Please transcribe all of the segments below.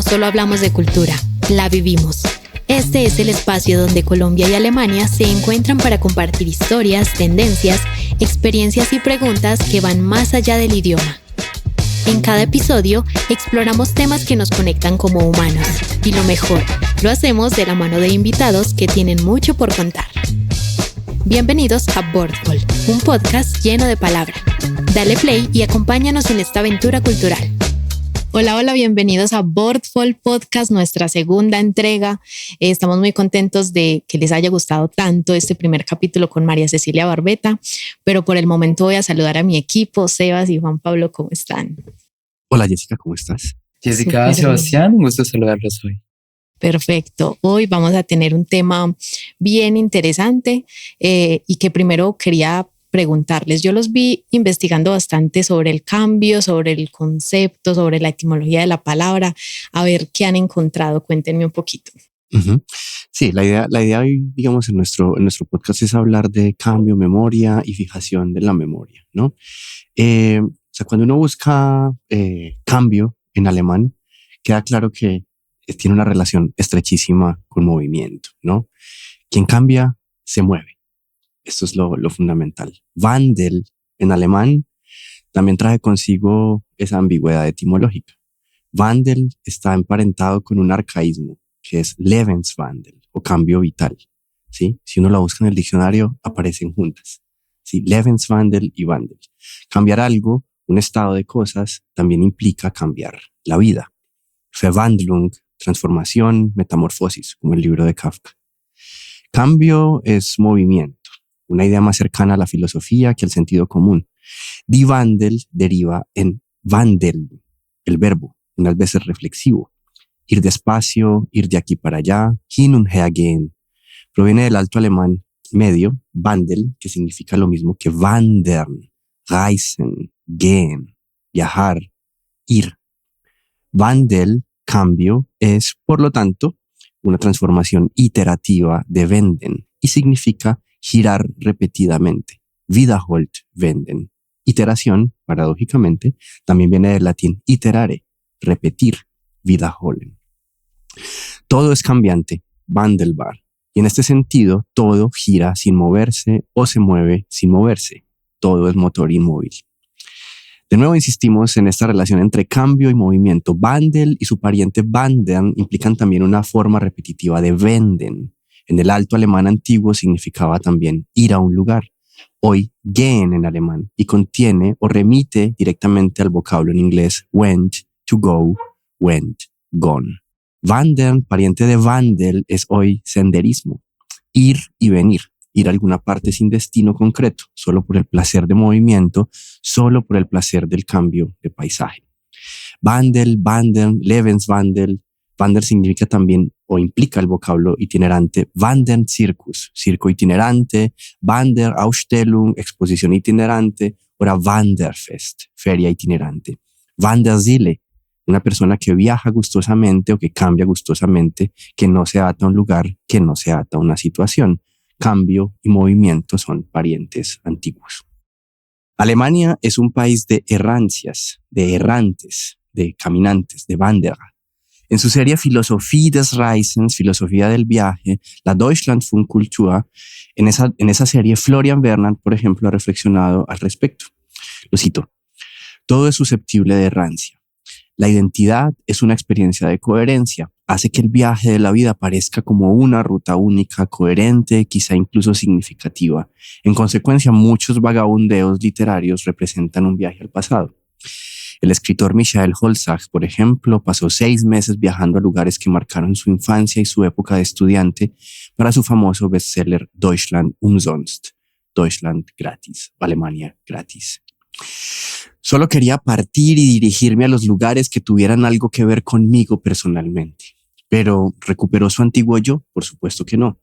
solo hablamos de cultura, la vivimos. Este es el espacio donde Colombia y Alemania se encuentran para compartir historias, tendencias, experiencias y preguntas que van más allá del idioma. En cada episodio exploramos temas que nos conectan como humanos y lo mejor, lo hacemos de la mano de invitados que tienen mucho por contar. Bienvenidos a Boardful, un podcast lleno de palabra. Dale play y acompáñanos en esta aventura cultural. Hola, bienvenidos a Boardful Podcast, nuestra segunda entrega. Estamos muy contentos de que les haya gustado tanto este primer capítulo con María Cecilia Barbeta, pero por el momento voy a saludar a mi equipo, Sebas y Juan Pablo, ¿cómo están? Hola Jessica, ¿cómo estás? Jessica, Sebastián, un gusto saludarlos hoy. Perfecto, hoy vamos a tener un tema bien interesante y que primero quería preguntarles. Yo los vi investigando bastante sobre el cambio, sobre el concepto, sobre la etimología de la palabra. A ver qué han encontrado. Cuéntenme un poquito. Uh-huh. Sí, la idea hoy, digamos, en nuestro podcast es hablar de cambio, memoria y fijación de la memoria, ¿no? O sea, cuando uno busca cambio en alemán, queda claro que tiene una relación estrechísima con movimiento, ¿no? Quien cambia, se mueve. Esto es lo fundamental. Wandel en alemán también trae consigo esa ambigüedad etimológica. Wandel está emparentado con un arcaísmo que es Lebenswandel o cambio vital, ¿sí? Si uno lo busca en el diccionario, aparecen juntas, ¿sí? Lebenswandel y Wandel. Cambiar algo, un estado de cosas, también implica cambiar la vida. Verwandlung, transformación, metamorfosis, como el libro de Kafka. Cambio es movimiento. Una idea más cercana a la filosofía que al sentido común. Die Wandel deriva en Wandel, el verbo, unas veces reflexivo. Ir despacio, ir de aquí para allá, hin und her gehen. Proviene del alto alemán medio, Wandel, que significa lo mismo que wandern, reisen, gehen, viajar, ir. Wandel, cambio, es, por lo tanto, una transformación iterativa de wenden y significa girar repetidamente. Wiederholt wenden. Iteración, paradójicamente, también viene del latín iterare, repetir, wiederholen. Todo es cambiante, wandelbar. Y en este sentido, todo gira sin moverse o se mueve sin moverse. Todo es motor inmóvil. De nuevo insistimos en esta relación entre cambio y movimiento. Wandel y su pariente wandern implican también una forma repetitiva de wenden. En el alto alemán antiguo significaba también ir a un lugar. Hoy, gehen en alemán y contiene o remite directamente al vocablo en inglés went, to go, went, gone. Wandern, pariente de Wandel, es hoy senderismo. Ir y venir. Ir a alguna parte sin destino concreto, solo por el placer de movimiento, solo por el placer del cambio de paisaje. Wandel, Wandern, Lebenswandel. Wander significa también o implica el vocablo itinerante. Wandercircus, circo itinerante. Wanderausstellung, exposición itinerante. O Wanderfest, feria itinerante. Wanderseele, una persona que viaja gustosamente o que cambia gustosamente, que no se ata a un lugar, que no se ata a una situación. Cambio y movimiento son parientes antiguos. Alemania es un país de errancias, de errantes, de caminantes, de Wanderer. En su serie Philosophie des Reisens, filosofía del viaje, la Deutschlandfunkkultur, en esa serie Florian Bernhard, por ejemplo, ha reflexionado al respecto. Lo cito: todo es susceptible de errancia. La identidad es una experiencia de coherencia. Hace que el viaje de la vida parezca como una ruta única, coherente, quizá incluso significativa. En consecuencia, muchos vagabundeos literarios representan un viaje al pasado. El escritor Michael Holzach, por ejemplo, pasó 6 meses viajando a lugares que marcaron su infancia y su época de estudiante para su famoso bestseller Deutschland umsonst, Deutschland gratis, Alemania gratis. Solo quería partir y dirigirme a los lugares que tuvieran algo que ver conmigo personalmente. Pero ¿recuperó su antiguo yo? Por supuesto que no.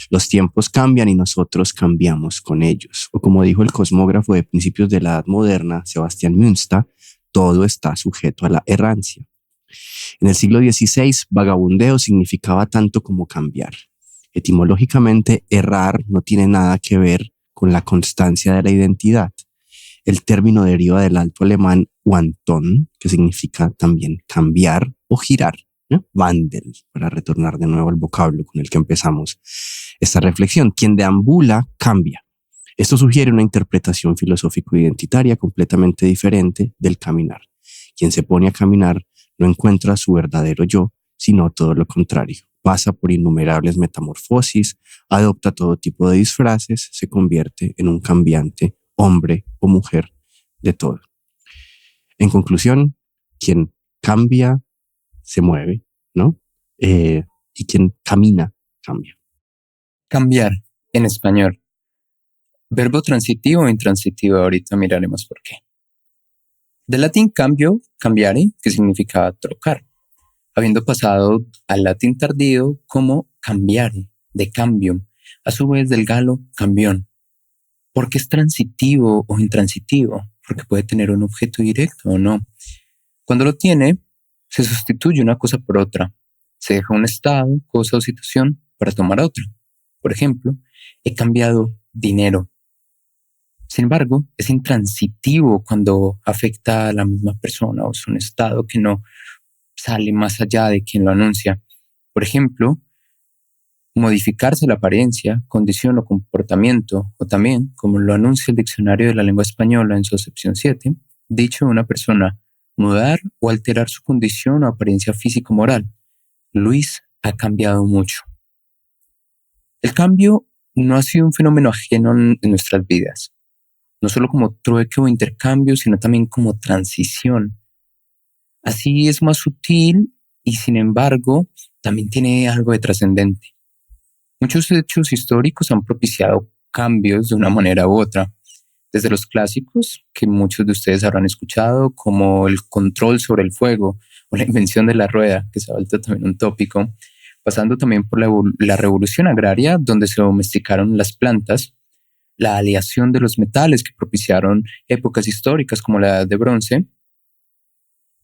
Los tiempos cambian y nosotros cambiamos con ellos. O como dijo el cosmógrafo de principios de la Edad Moderna, Sebastián Münster, todo está sujeto a la errancia. En el siglo XVI, vagabundeo significaba tanto como cambiar. Etimológicamente, errar no tiene nada que ver con la constancia de la identidad. El término deriva del alto alemán Wanton, que significa también cambiar o girar. ¿no? Wandel, para retornar de nuevo al vocablo con el que empezamos esta reflexión. Quien deambula cambia. Esto sugiere una interpretación filosófico-identitaria completamente diferente del caminar. Quien se pone a caminar no encuentra su verdadero yo, sino todo lo contrario. Pasa por innumerables metamorfosis, adopta todo tipo de disfraces, se convierte en un cambiante hombre o mujer de todo. En conclusión, quien cambia se mueve, ¿no? Y quien camina cambia. Cambiar en español. Verbo transitivo o intransitivo, ahorita miraremos por qué. Del latín cambio, cambiare, que significa trocar, habiendo pasado al latín tardío como cambiare, de cambium, a su vez del galo cambión. ¿Por qué es transitivo o intransitivo? Porque puede tener un objeto directo o no. Cuando lo tiene, se sustituye una cosa por otra. Se deja un estado, cosa o situación para tomar otra. Por ejemplo, he cambiado dinero. Sin embargo, es intransitivo cuando afecta a la misma persona o es un estado que no sale más allá de quien lo anuncia. Por ejemplo, modificarse la apariencia, condición o comportamiento, o también, como lo anuncia el Diccionario de la Lengua Española en su acepción 7, dicho de una persona, mudar o alterar su condición o apariencia físico-moral. Luis ha cambiado mucho. El cambio no ha sido un fenómeno ajeno en nuestras vidas, no solo como trueque o intercambio, sino también como transición. Así es más sutil y, sin embargo, también tiene algo de trascendente. Muchos hechos históricos han propiciado cambios de una manera u otra, desde los clásicos, que muchos de ustedes habrán escuchado, como el control sobre el fuego o la invención de la rueda, que se ha vuelto también un tópico, pasando también por la revolución agraria, donde se domesticaron las plantas, la aleación de los metales que propiciaron épocas históricas como la Edad de Bronce.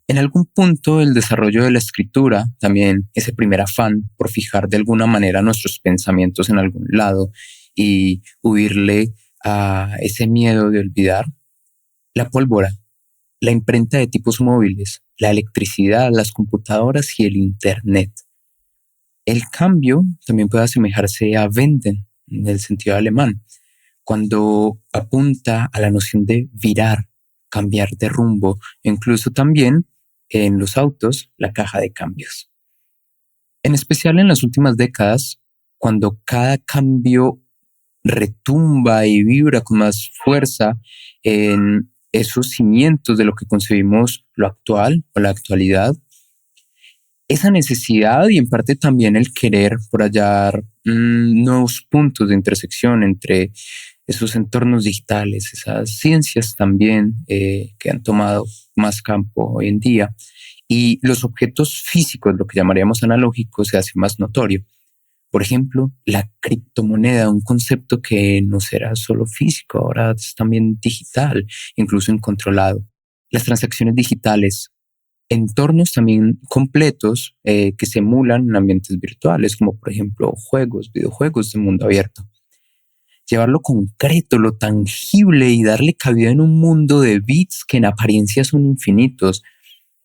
En algún punto el desarrollo de la escritura, también ese primer afán por fijar de alguna manera nuestros pensamientos en algún lado y huirle a ese miedo de olvidar, la pólvora, la imprenta de tipos móviles, la electricidad, las computadoras y el internet. El cambio también puede asemejarse a Wenden, en el sentido alemán, cuando apunta a la noción de virar, cambiar de rumbo, incluso también en los autos, la caja de cambios. En especial en las últimas décadas, cuando cada cambio retumba y vibra con más fuerza en esos cimientos de lo que concebimos lo actual o la actualidad, esa necesidad y en parte también el querer por hallar nuevos puntos de intersección entre esos entornos digitales, esas ciencias también que han tomado más campo hoy en día, y los objetos físicos, lo que llamaríamos analógicos, se hace más notorio. Por ejemplo, la criptomoneda, un concepto que no será solo físico, ahora es también digital, incluso incontrolado. Las transacciones digitales, entornos también completos que se emulan en ambientes virtuales, como por ejemplo juegos, videojuegos de mundo abierto. Llevarlo concreto, lo tangible y darle cabida en un mundo de bits que en apariencia son infinitos,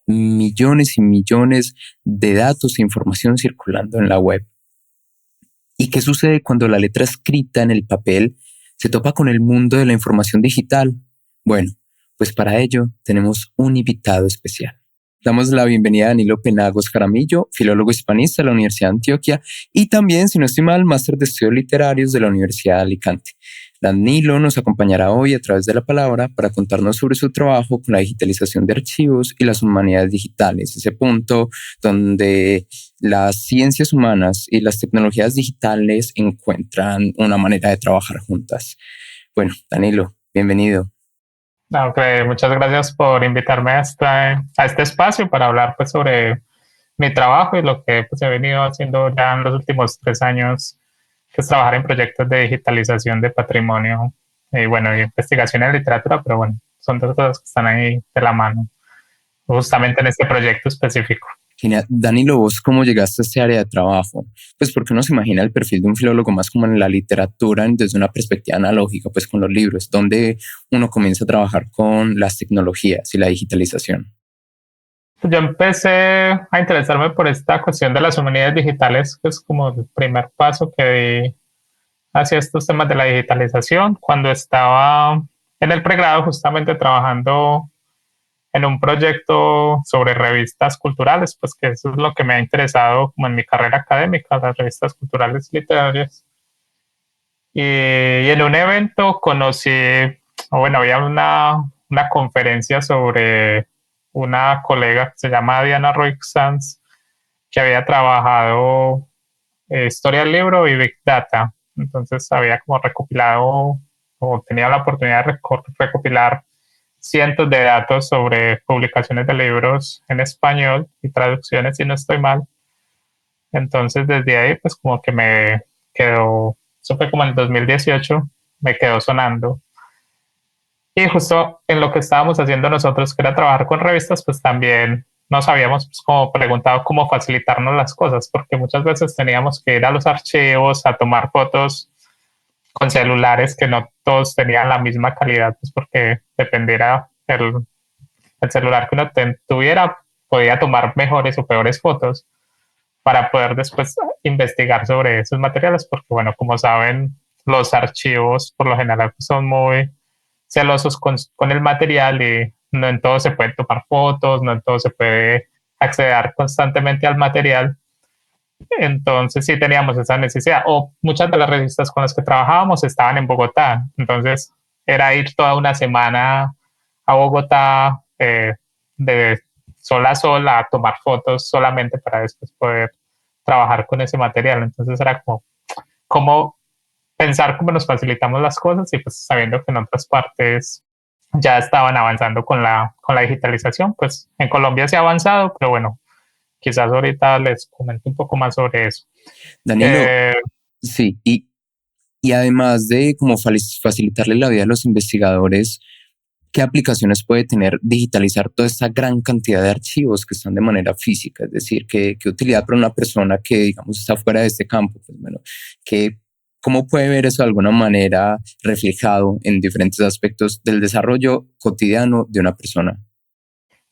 millones y millones de datos e información circulando en la web. ¿Y qué sucede cuando la letra escrita en el papel se topa con el mundo de la información digital? Bueno, pues para ello tenemos un invitado especial. Damos la bienvenida a Danilo Penagos Jaramillo, filólogo hispanista de la Universidad de Antioquia y también, si no estoy mal, máster de estudios literarios de la Universidad de Alicante. Danilo nos acompañará hoy a través de la palabra para contarnos sobre su trabajo con la digitalización de archivos y las humanidades digitales, ese punto donde las ciencias humanas y las tecnologías digitales encuentran una manera de trabajar juntas. Bueno, Danilo, bienvenido. Okay, muchas gracias por invitarme a este espacio para hablar pues, sobre mi trabajo y lo que pues, he venido haciendo ya en los últimos 3 años, que es trabajar en proyectos de digitalización de patrimonio y bueno, y investigación en literatura, pero bueno, son 2 cosas que están ahí de la mano, justamente en este proyecto específico. Genial. Danilo, ¿vos cómo llegaste a este área de trabajo? Pues porque uno se imagina el perfil de un filólogo más como en la literatura desde una perspectiva analógica, pues con los libros, donde uno comienza a trabajar con las tecnologías y la digitalización. Yo empecé a interesarme por esta cuestión de las humanidades digitales, que es como el primer paso que di hacia estos temas de la digitalización, cuando estaba en el pregrado justamente trabajando en un proyecto sobre revistas culturales, pues que eso es lo que me ha interesado como en mi carrera académica, las revistas culturales y literarias. Y en un evento conocí, o bueno, había una conferencia sobre una colega que se llama Diana Roy Sanz, que había trabajado historia del libro y Big Data. Entonces había como recopilado o tenía la oportunidad de recopilar cientos de datos sobre publicaciones de libros en español y traducciones, si no estoy mal. Entonces desde ahí pues como que me quedó, eso fue como en el 2018, me quedó sonando. Y justo en lo que estábamos haciendo nosotros, que era trabajar con revistas, pues también nos habíamos pues, como preguntado cómo facilitarnos las cosas, porque muchas veces teníamos que ir a los archivos a tomar fotos con celulares que no todos tenían la misma calidad, pues porque dependiera el celular que uno tuviera, podía tomar mejores o peores fotos para poder después investigar sobre esos materiales, porque bueno, como saben, los archivos por lo general son muy celosos con el material y no en todo se puede tomar fotos, no en todo se puede acceder constantemente al material. Entonces sí teníamos esa necesidad. O muchas de las revistas con las que trabajábamos estaban en Bogotá. Entonces era ir toda una semana a Bogotá de sol a sol a tomar fotos solamente para después poder trabajar con ese material. Entonces era como pensar cómo nos facilitamos las cosas y pues sabiendo que en otras partes ya estaban avanzando con la digitalización, pues en Colombia se ha avanzado, pero bueno, quizás ahorita les comento un poco más sobre eso. Danilo, sí, y además de como facilitarle la vida a los investigadores, ¿qué aplicaciones puede tener digitalizar toda esta gran cantidad de archivos que están de manera física? Es decir, ¿qué utilidad para una persona que, digamos, está fuera de este campo? Pues bueno, ¿cómo puede ver eso de alguna manera reflejado en diferentes aspectos del desarrollo cotidiano de una persona?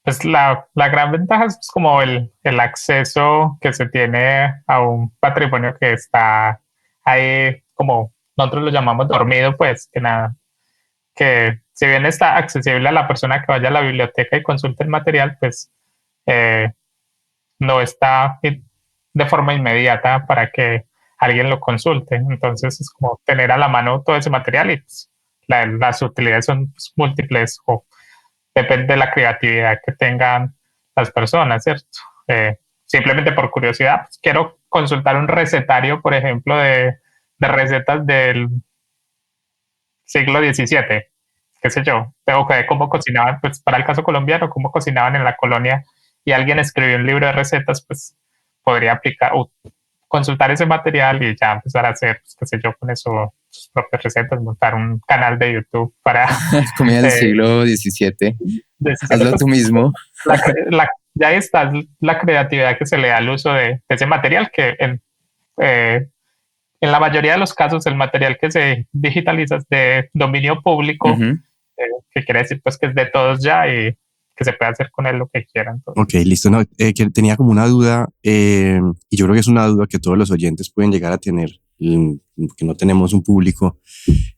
Pues la gran ventaja es pues, como el acceso que se tiene a un patrimonio que está ahí, como nosotros lo llamamos dormido, pues que nada, que si bien está accesible a la persona que vaya a la biblioteca y consulte el material, pues no está de forma inmediata para que alguien lo consulte. Entonces es como tener a la mano todo ese material y pues, las utilidades son pues, múltiples o depende de la creatividad que tengan las personas, ¿cierto? Simplemente por curiosidad, pues, quiero consultar un recetario, por ejemplo, de recetas del siglo XVII, qué sé yo, tengo que ver cómo cocinaban, pues para el caso colombiano, cómo cocinaban en la colonia y alguien escribió un libro de recetas, pues podría aplicar o consultar ese material y ya empezar a hacer, pues, qué sé yo, con eso sus propias recetas, montar un canal de YouTube para... Comida del siglo XVII. Hazlo pues, tú mismo. Ya está la creatividad que se le da al uso de ese material que en la mayoría de los casos el material que se digitaliza es de dominio público, que quiere decir pues que es de todos ya y que se puede hacer con él lo que quieran. Ok, listo. No, que tenía como una duda y yo creo que es una duda que todos los oyentes pueden llegar a tener, que no tenemos un público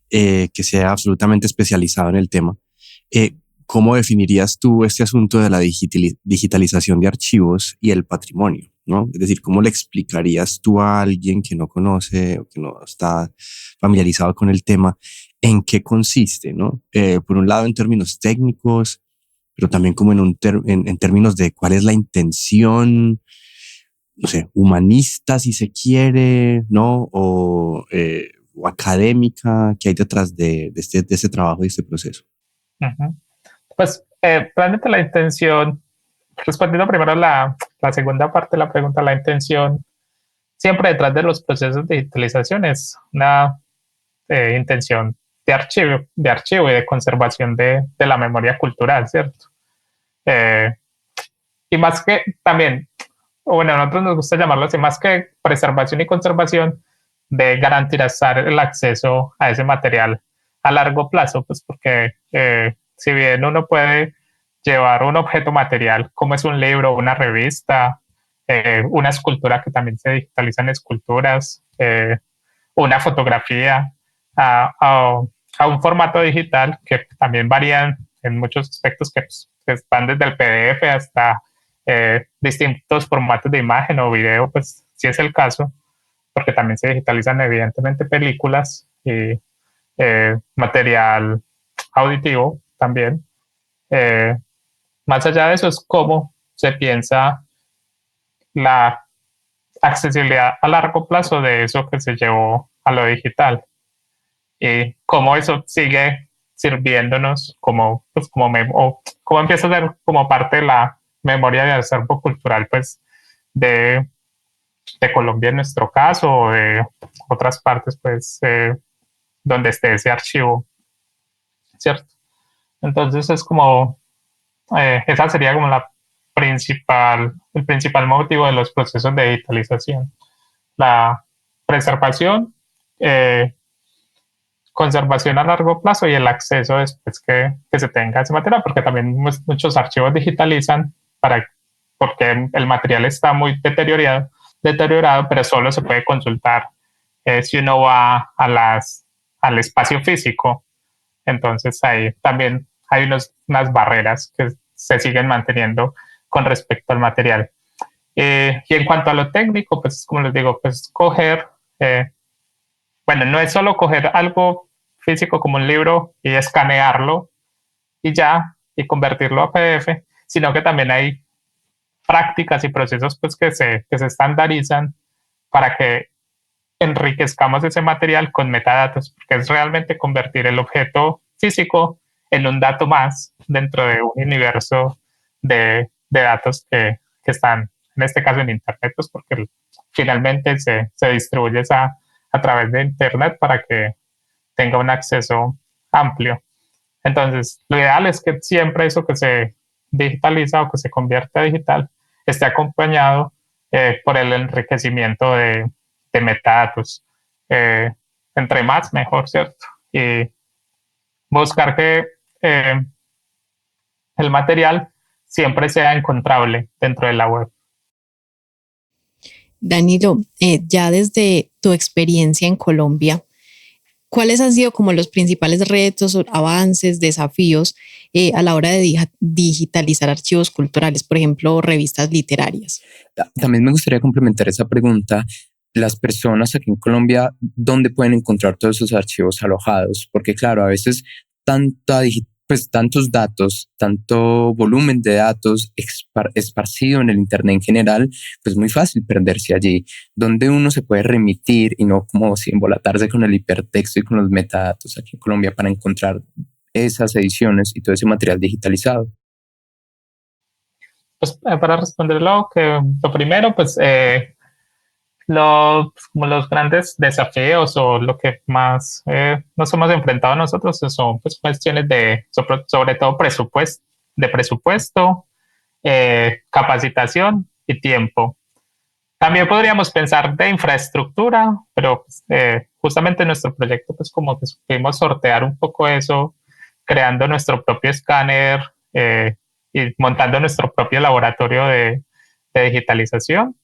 que sea absolutamente especializado en el tema. ¿Cómo definirías tú este asunto de la digitalización de archivos y el patrimonio? ¿No? Es decir, ¿cómo le explicarías tú a alguien que no conoce o que no está familiarizado con el tema en qué consiste? ¿No? Por un lado, en términos técnicos, pero también como en términos de cuál es la intención, no sé, humanista si se quiere, ¿no? O académica que hay detrás de este trabajo y este proceso. Pues realmente la intención, respondiendo primero la segunda parte de la pregunta, la intención siempre detrás de los procesos de digitalización es una intención de archivo y de conservación de la memoria cultural, ¿cierto? Y más que también, o bueno, a nosotros nos gusta llamarlo así, más que preservación y conservación, de garantizar el acceso a ese material a largo plazo, pues porque si bien uno puede llevar un objeto material, como es un libro, una revista, una escultura, que también se digitalizan esculturas, una fotografía, a un formato digital que también varían en muchos aspectos, que van desde el PDF hasta distintos formatos de imagen o video, pues si es el caso, porque también se digitalizan evidentemente películas y material auditivo también. Más allá de eso es cómo se piensa la accesibilidad a largo plazo de eso que se llevó a lo digital y cómo eso sigue sirviéndonos como, pues, o cómo empieza a ser como parte de la memoria de acervo cultural, pues, de, de Colombia en nuestro caso, o de otras partes, pues, donde esté ese archivo, ¿cierto? Entonces es como, esa sería como el principal motivo de los procesos de digitalización. La preservación, conservación a largo plazo y el acceso después que se tenga ese material, porque también muchos archivos digitalizan porque el material está muy deteriorado, pero solo se puede consultar si uno va al espacio físico. Entonces ahí también hay unas barreras que se siguen manteniendo con respecto al material. Y en cuanto a lo técnico, pues como les digo, pues bueno, no es solo coger algo físico como un libro y escanearlo y ya, y convertirlo a PDF, sino que también hay prácticas y procesos pues que se estandarizan para que enriquezcamos ese material con metadatos, porque es realmente convertir el objeto físico en un dato más dentro de un universo de datos que están, en este caso, en Internet, pues porque finalmente se distribuye a través de Internet para que tenga un acceso amplio. Entonces, lo ideal es que siempre eso que se digitaliza o que se convierte a digital esté acompañado por el enriquecimiento de metadatos. Eh, Entre más, mejor, ¿cierto? Y buscar que el material siempre sea encontrable dentro de la web. Danilo, ya desde tu experiencia en Colombia, ¿cuáles han sido como los principales retos, avances, desafíos a la hora de digitalizar archivos culturales, por ejemplo, revistas literarias? También me gustaría complementar esa pregunta. Las personas aquí en Colombia, ¿dónde pueden encontrar todos esos archivos alojados? Porque claro, a veces tantos datos, tanto volumen de datos esparcido en el Internet en general, pues muy fácil perderse allí. ¿Dónde uno se puede remitir y no como si embolatarse con el hipertexto y con los metadatos aquí en Colombia para encontrar esas ediciones y todo ese material digitalizado? Pues para responderlo, lo primero, pues como los grandes desafíos o lo que más nos hemos enfrentado nosotros son pues cuestiones sobre todo presupuesto, capacitación y tiempo. También podríamos pensar de infraestructura, pero justamente en nuestro proyecto pues como que supimos sortear un poco eso, creando nuestro propio escáner y montando nuestro propio laboratorio de digitalización.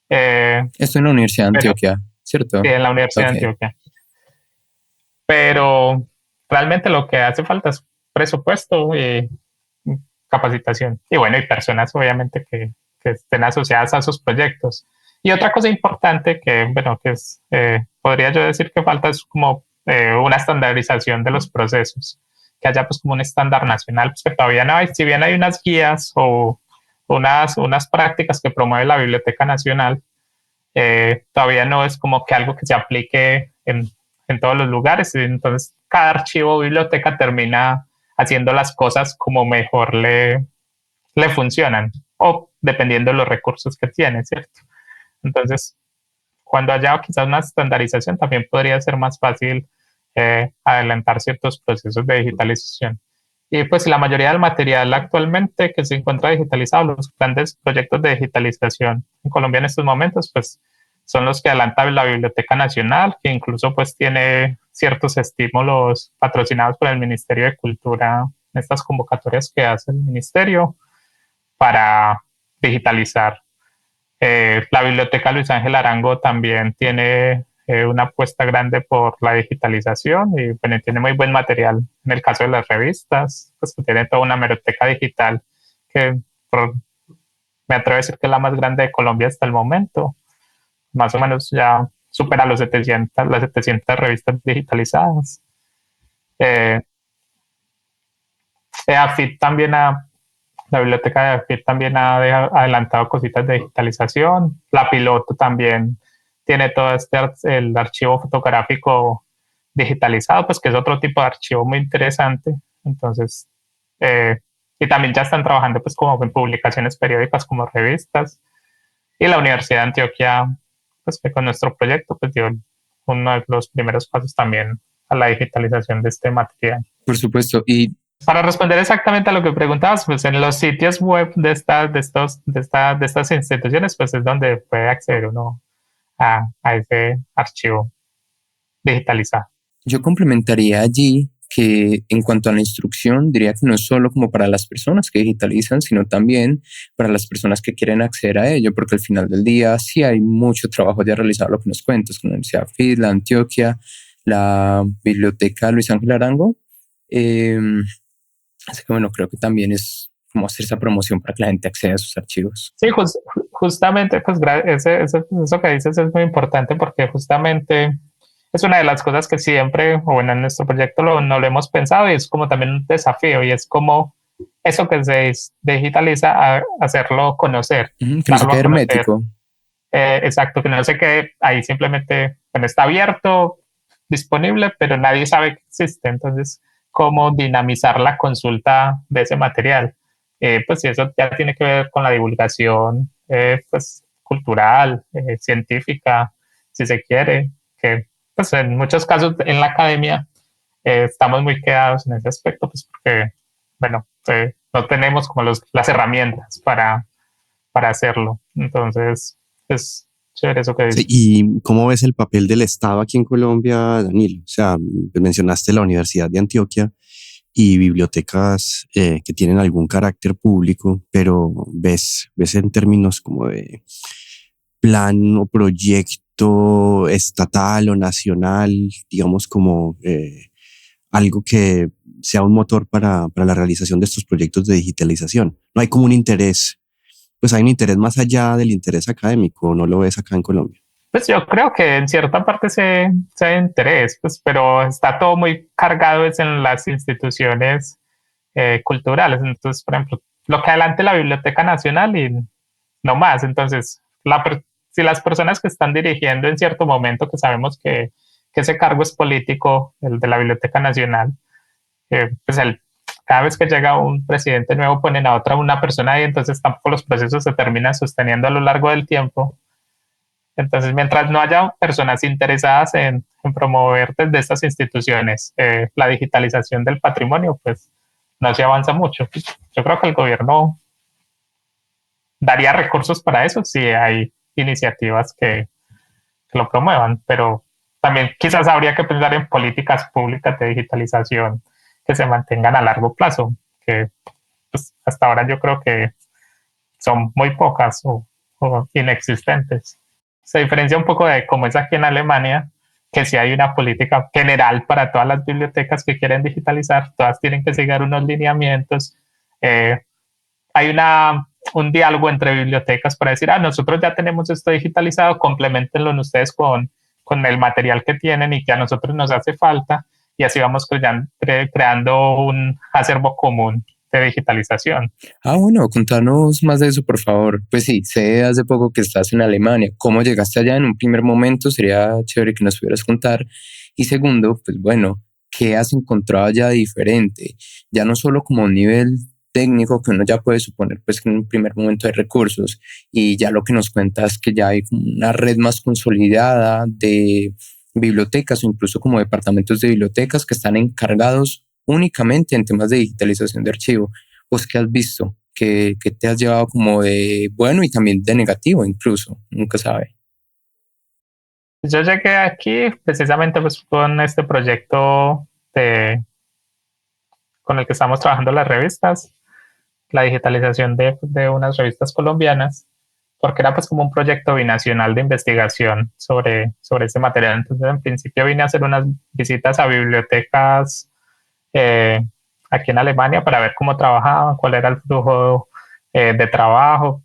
Esto en la Universidad de Antioquia, ¿cierto? Sí, en la Universidad de Antioquia. Pero realmente lo que hace falta es presupuesto y capacitación. Y bueno, y personas obviamente que estén asociadas a sus proyectos. Y otra cosa importante bueno, podría yo decir que falta es como una estandarización de los procesos, que haya pues como un estándar nacional, pues que todavía no hay, si bien hay unas guías o unas prácticas que promueve la Biblioteca Nacional, todavía no es como que algo que se aplique en todos los lugares. Entonces, cada archivo o biblioteca termina haciendo las cosas como mejor le funcionan o dependiendo de los recursos que tiene, ¿cierto? Entonces, cuando haya quizás una estandarización, también podría ser más fácil adelantar ciertos procesos de digitalización. Y pues la mayoría del material actualmente que se encuentra digitalizado, los grandes proyectos de digitalización en Colombia en estos momentos, pues son los que adelanta la Biblioteca Nacional, que incluso pues tiene ciertos estímulos patrocinados por el Ministerio de Cultura estas convocatorias que hace el ministerio para digitalizar. La Biblioteca Luis Ángel Arango también tiene una apuesta grande por la digitalización y bueno, tiene muy buen material. En el caso de las revistas, pues que tiene toda una hemeroteca digital que me atrevo a decir que es la más grande de Colombia hasta el momento. Más o menos ya supera las 700 revistas digitalizadas. AFIT también la biblioteca de AFIT también ha adelantado cositas de digitalización. La Piloto también tiene todo el archivo fotográfico digitalizado, pues que es otro tipo de archivo muy interesante. Entonces, y también ya están trabajando pues como en publicaciones periódicas como revistas. Y la Universidad de Antioquia, pues que con nuestro proyecto pues dio uno de los primeros pasos también a la digitalización de este material. Por supuesto. Y para responder exactamente a lo que preguntabas, pues en los sitios web de estas instituciones, pues es donde puede acceder uno a ese archivo digitalizado. yo complementaría allí que en cuanto a la instrucción, diría que no es solo como para las personas que digitalizan, sino también para las personas que quieren acceder a ello, porque al final del día sí hay mucho trabajo ya realizado, lo que nos cuentas, con la Universidad FIT, la Antioquia, la Biblioteca Luis Ángel Arango. Así que bueno, creo que también es como hacer esa promoción para que la gente acceda a sus archivos. Sí, justamente, pues eso que dices es muy importante porque justamente es una de las cosas que siempre, o bueno, en nuestro proyecto no lo hemos pensado y es como también un desafío y es como eso que se digitaliza a hacerlo conocer. Que no se quede hermético. Exacto, que no se quede ahí simplemente, bueno, está abierto, disponible, pero nadie sabe que existe. Entonces, ¿cómo dinamizar la consulta de ese material? Pues eso ya tiene que ver con la divulgación pues, cultural, científica, si se quiere, que pues en muchos casos en la academia estamos muy quedados en ese aspecto, pues porque, bueno, no tenemos como las herramientas para hacerlo. Entonces, es chévere eso que dices. Sí, ¿y cómo ves el papel del Estado aquí en Colombia, Danilo? O sea, mencionaste la Universidad de Antioquia y bibliotecas que tienen algún carácter público, pero ves en términos como de plan o proyecto estatal o nacional, digamos como algo que sea un motor para la realización de estos proyectos de digitalización. No hay como un interés, pues hay un interés más allá del interés académico, ¿no lo ves acá en Colombia? Pues yo creo que en cierta parte se hay interés, pues, pero está todo muy cargado es en las instituciones culturales. Entonces, por ejemplo, lo que adelante la Biblioteca Nacional y no más. Entonces, si las personas que están dirigiendo en cierto momento, que sabemos que ese cargo es político, el de la Biblioteca Nacional, pues cada vez que llega un presidente nuevo ponen a una persona ahí, entonces tampoco los procesos se terminan sosteniendo a lo largo del tiempo. Entonces, mientras no haya personas interesadas en promover desde estas instituciones la digitalización del patrimonio, pues no se avanza mucho. Yo creo que el gobierno daría recursos para eso si hay iniciativas que lo promuevan, pero también quizás habría que pensar en políticas públicas de digitalización que se mantengan a largo plazo, que pues, hasta ahora yo creo que son muy pocas o inexistentes. Se diferencia un poco de cómo es aquí en Alemania, que si hay una política general para todas las bibliotecas que quieren digitalizar, todas tienen que seguir unos lineamientos. Hay un diálogo entre bibliotecas para decir, nosotros ya tenemos esto digitalizado, complementenlo ustedes con el material que tienen y que a nosotros nos hace falta, y así vamos creando un acervo común de digitalización. Bueno, contanos más de eso, por favor. Pues sí, sé hace poco que estás en Alemania. ¿Cómo llegaste allá en un primer momento? Sería chévere que nos pudieras contar. Y segundo, pues bueno, ¿qué has encontrado allá diferente? Ya no solo como un nivel técnico que uno ya puede suponer pues que en un primer momento hay recursos, y ya lo que nos cuentas que ya hay como una red más consolidada de bibliotecas o incluso como departamentos de bibliotecas que están encargados únicamente en temas de digitalización de archivo. ¿Vos qué has visto? ¿Qué te has llevado como de bueno y también de negativo incluso? Nunca sabe. Yo llegué aquí precisamente pues con este proyecto con el que estamos trabajando las revistas, la digitalización de unas revistas colombianas, porque era pues como un proyecto binacional de investigación sobre ese material. Entonces, en principio vine a hacer unas visitas a bibliotecas aquí en Alemania para ver cómo trabajaban, cuál era el flujo de trabajo,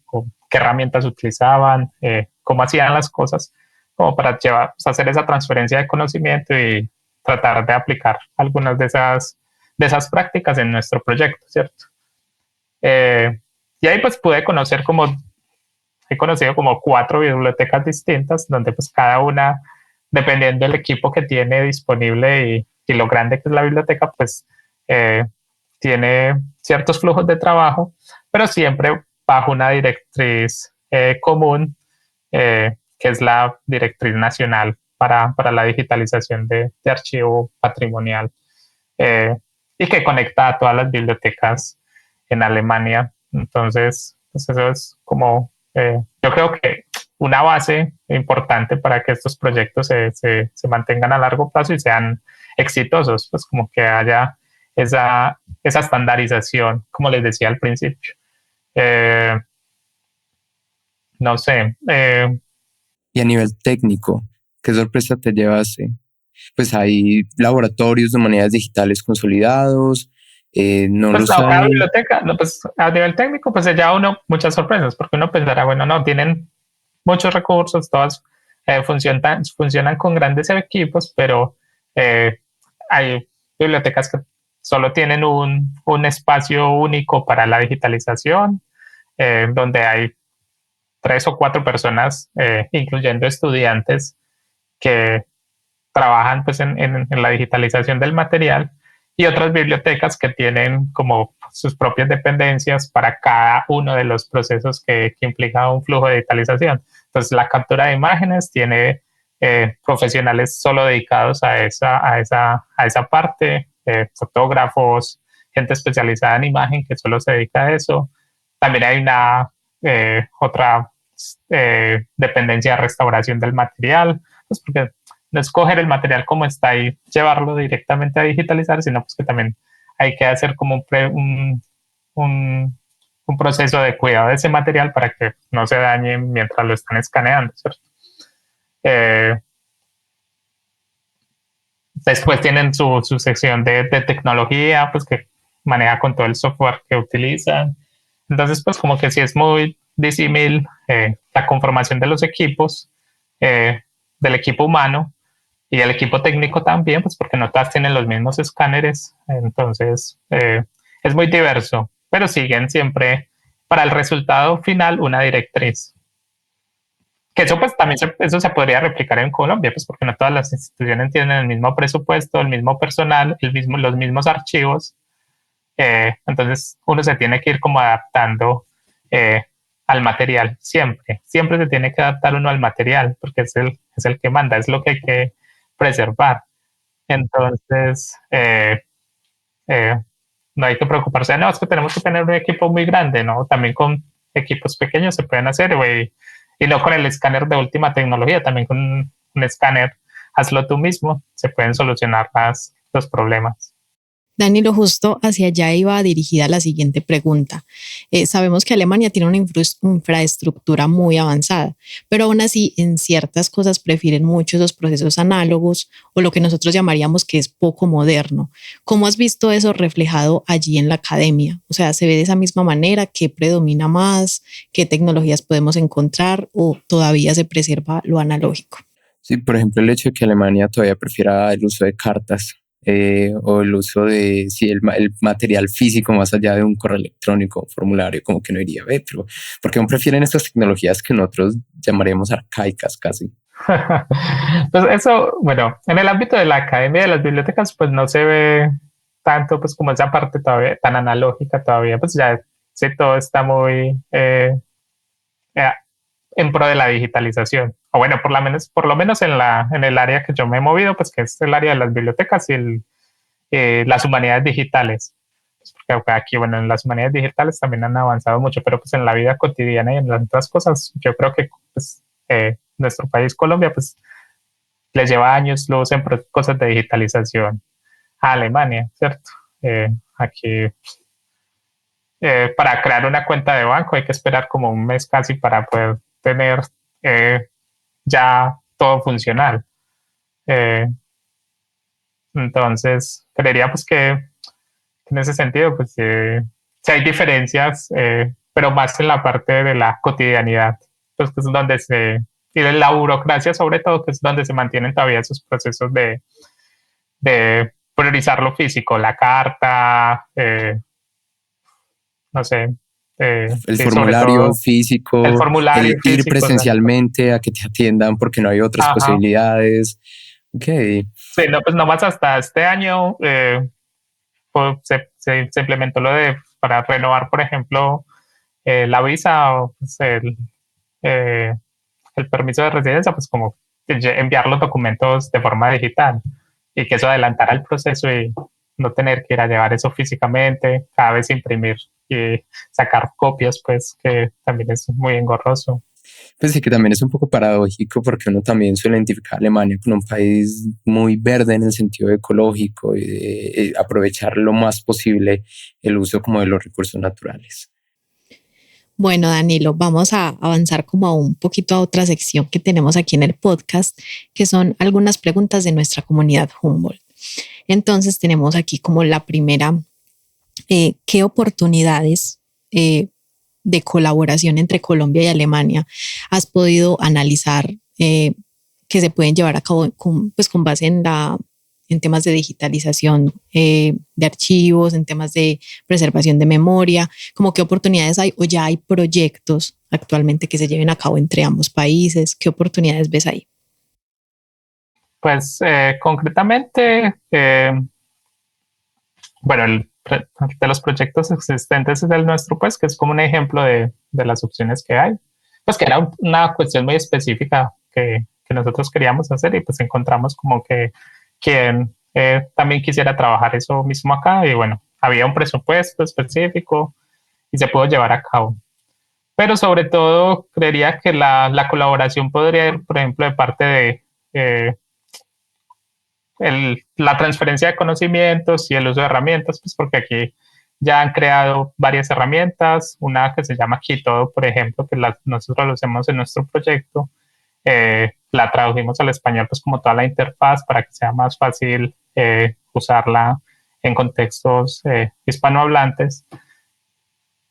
qué herramientas utilizaban, cómo hacían las cosas, como para llevar, pues, hacer esa transferencia de conocimiento y tratar de aplicar algunas de esas prácticas en nuestro proyecto, ¿cierto? Y ahí pues he conocido como 4 bibliotecas distintas, donde pues cada una, dependiendo del equipo que tiene disponible y lo grande que es la biblioteca, pues tiene ciertos flujos de trabajo, pero siempre bajo una directriz común, que es la directriz nacional para la digitalización de archivo patrimonial, eh, y que conecta a todas las bibliotecas en Alemania. Entonces, pues eso es como, yo creo que una base importante para que estos proyectos se mantengan a largo plazo y sean exitosos, pues como que haya esa estandarización, como les decía al principio. Eh, no sé. Y a nivel técnico, ¿qué sorpresa te llevaste? Pues hay laboratorios de humanidades digitales consolidados, no Pues los cada hay. biblioteca, no, pues a nivel técnico, pues se lleva uno muchas sorpresas, porque uno pensará, bueno, no, tienen muchos recursos, todas funcionan con grandes equipos, pero eh, hay bibliotecas que solo tienen un espacio único para la digitalización, donde hay 3 o 4 personas, incluyendo estudiantes, que trabajan pues en la digitalización del material, y otras bibliotecas que tienen como sus propias dependencias para cada uno de los procesos que implica un flujo de digitalización. Entonces, la captura de imágenes tiene profesionales solo dedicados a esa parte, fotógrafos, gente especializada en imagen que solo se dedica a eso. También hay una otra dependencia de restauración del material, pues porque no es coger el material como está y llevarlo directamente a digitalizar, sino pues que también hay que hacer como un proceso de cuidado de ese material para que no se dañe mientras lo están escaneando, ¿cierto? Eh, Después tienen su sección de tecnología, pues que maneja con todo el software que utilizan. Entonces, pues como que sí es muy disímil la conformación de los equipos, del equipo humano y el equipo técnico también, pues porque no todas tienen los mismos escáneres. Entonces, es muy diverso, pero siguen siempre para el resultado final una directriz. Que eso pues también eso se podría replicar en Colombia, pues porque no todas las instituciones tienen el mismo presupuesto, el mismo personal, los mismos archivos. Entonces uno se tiene que ir como adaptando al material, siempre se tiene que adaptar uno al material, porque es el que manda, es lo que hay que preservar. Entonces, eh, no hay que preocuparse, no, es que tenemos que tener un equipo muy grande, ¿no? También con equipos pequeños se pueden hacer, güey, y no con el escáner de última tecnología, también con un escáner, hazlo tú mismo, se pueden solucionar los problemas. Danilo, justo hacia allá iba dirigida la siguiente pregunta. Sabemos que Alemania tiene una infraestructura muy avanzada, pero aún así en ciertas cosas prefieren mucho esos procesos análogos o lo que nosotros llamaríamos que es poco moderno. ¿Cómo has visto eso reflejado allí en la academia? O sea, ¿se ve de esa misma manera? ¿Qué predomina más? ¿Qué tecnologías podemos encontrar? ¿O todavía se preserva lo analógico? Sí, por ejemplo, el hecho de que Alemania todavía prefiera el uso de cartas, o el uso de el material físico más allá de un correo electrónico, un formulario, como que no iría a ver, pero ¿por qué aún prefieren estas tecnologías que nosotros llamaríamos arcaicas casi? Pues eso, bueno, en el ámbito de la academia de las bibliotecas, pues no se ve tanto pues como esa parte todavía tan analógica todavía, pues ya sí, todo está muy eh, en pro de la digitalización. O bueno, por lo menos en el área que yo me he movido, pues que es el área de las bibliotecas y las humanidades digitales. Pues porque aquí, bueno, en las humanidades digitales también han avanzado mucho, pero pues en la vida cotidiana y en las otras cosas, yo creo que pues, nuestro país, Colombia, pues les lleva años luz en cosas de digitalización a Alemania, ¿cierto? aquí para crear una cuenta de banco hay que esperar como un mes casi para poder tener ya todo funcional. Entonces, creería pues que en ese sentido, pues sí hay diferencias, pero más en la parte de la cotidianidad, pues que es donde y de la burocracia sobre todo, que es donde se mantienen todavía esos procesos de priorizar lo físico, la carta, no sé, El sí, sobre formulario todo el físico, formulario el ir físico. presencialmente a que te atiendan porque no hay otras Ajá. posibilidades. Ok. Sí, no, pues nomás hasta este año pues, se implementó lo de para renovar, por ejemplo, la visa o pues, eh, el permiso de residencia, pues como enviar los documentos de forma digital y que eso adelantara el proceso y no tener que ir a llevar eso físicamente, cada vez imprimir y sacar copias, pues que también es muy engorroso. Pues sí que también es un poco paradójico porque uno también suele identificar a Alemania como un país muy verde en el sentido ecológico y de aprovechar lo más posible el uso como de los recursos naturales. Bueno, Danilo, vamos a avanzar como a un poquito a otra sección que tenemos aquí en el podcast, que son algunas preguntas de nuestra comunidad Humboldt. Entonces tenemos aquí como la primera, ¿qué oportunidades de colaboración entre Colombia y Alemania has podido analizar que se pueden llevar a cabo pues con base en temas de digitalización de archivos, en temas de preservación de memoria, como qué oportunidades hay o ya hay proyectos actualmente que se lleven a cabo entre ambos países? ¿Qué oportunidades ves ahí? Pues concretamente, bueno, de los proyectos existentes es el nuestro, pues que es como un ejemplo de las opciones que hay, pues que era una cuestión muy específica que nosotros queríamos hacer y pues encontramos como que quien también quisiera trabajar eso mismo acá y bueno, había un presupuesto específico y se pudo llevar a cabo. Pero sobre todo, creería que la colaboración podría ir, por ejemplo, de parte de la transferencia de conocimientos y el uso de herramientas, pues porque aquí ya han creado varias herramientas, una que se llama Kitodo, por ejemplo, que nosotros lo hacemos en nuestro proyecto, la tradujimos al español pues como toda la interfaz para que sea más fácil usarla en contextos hispanohablantes.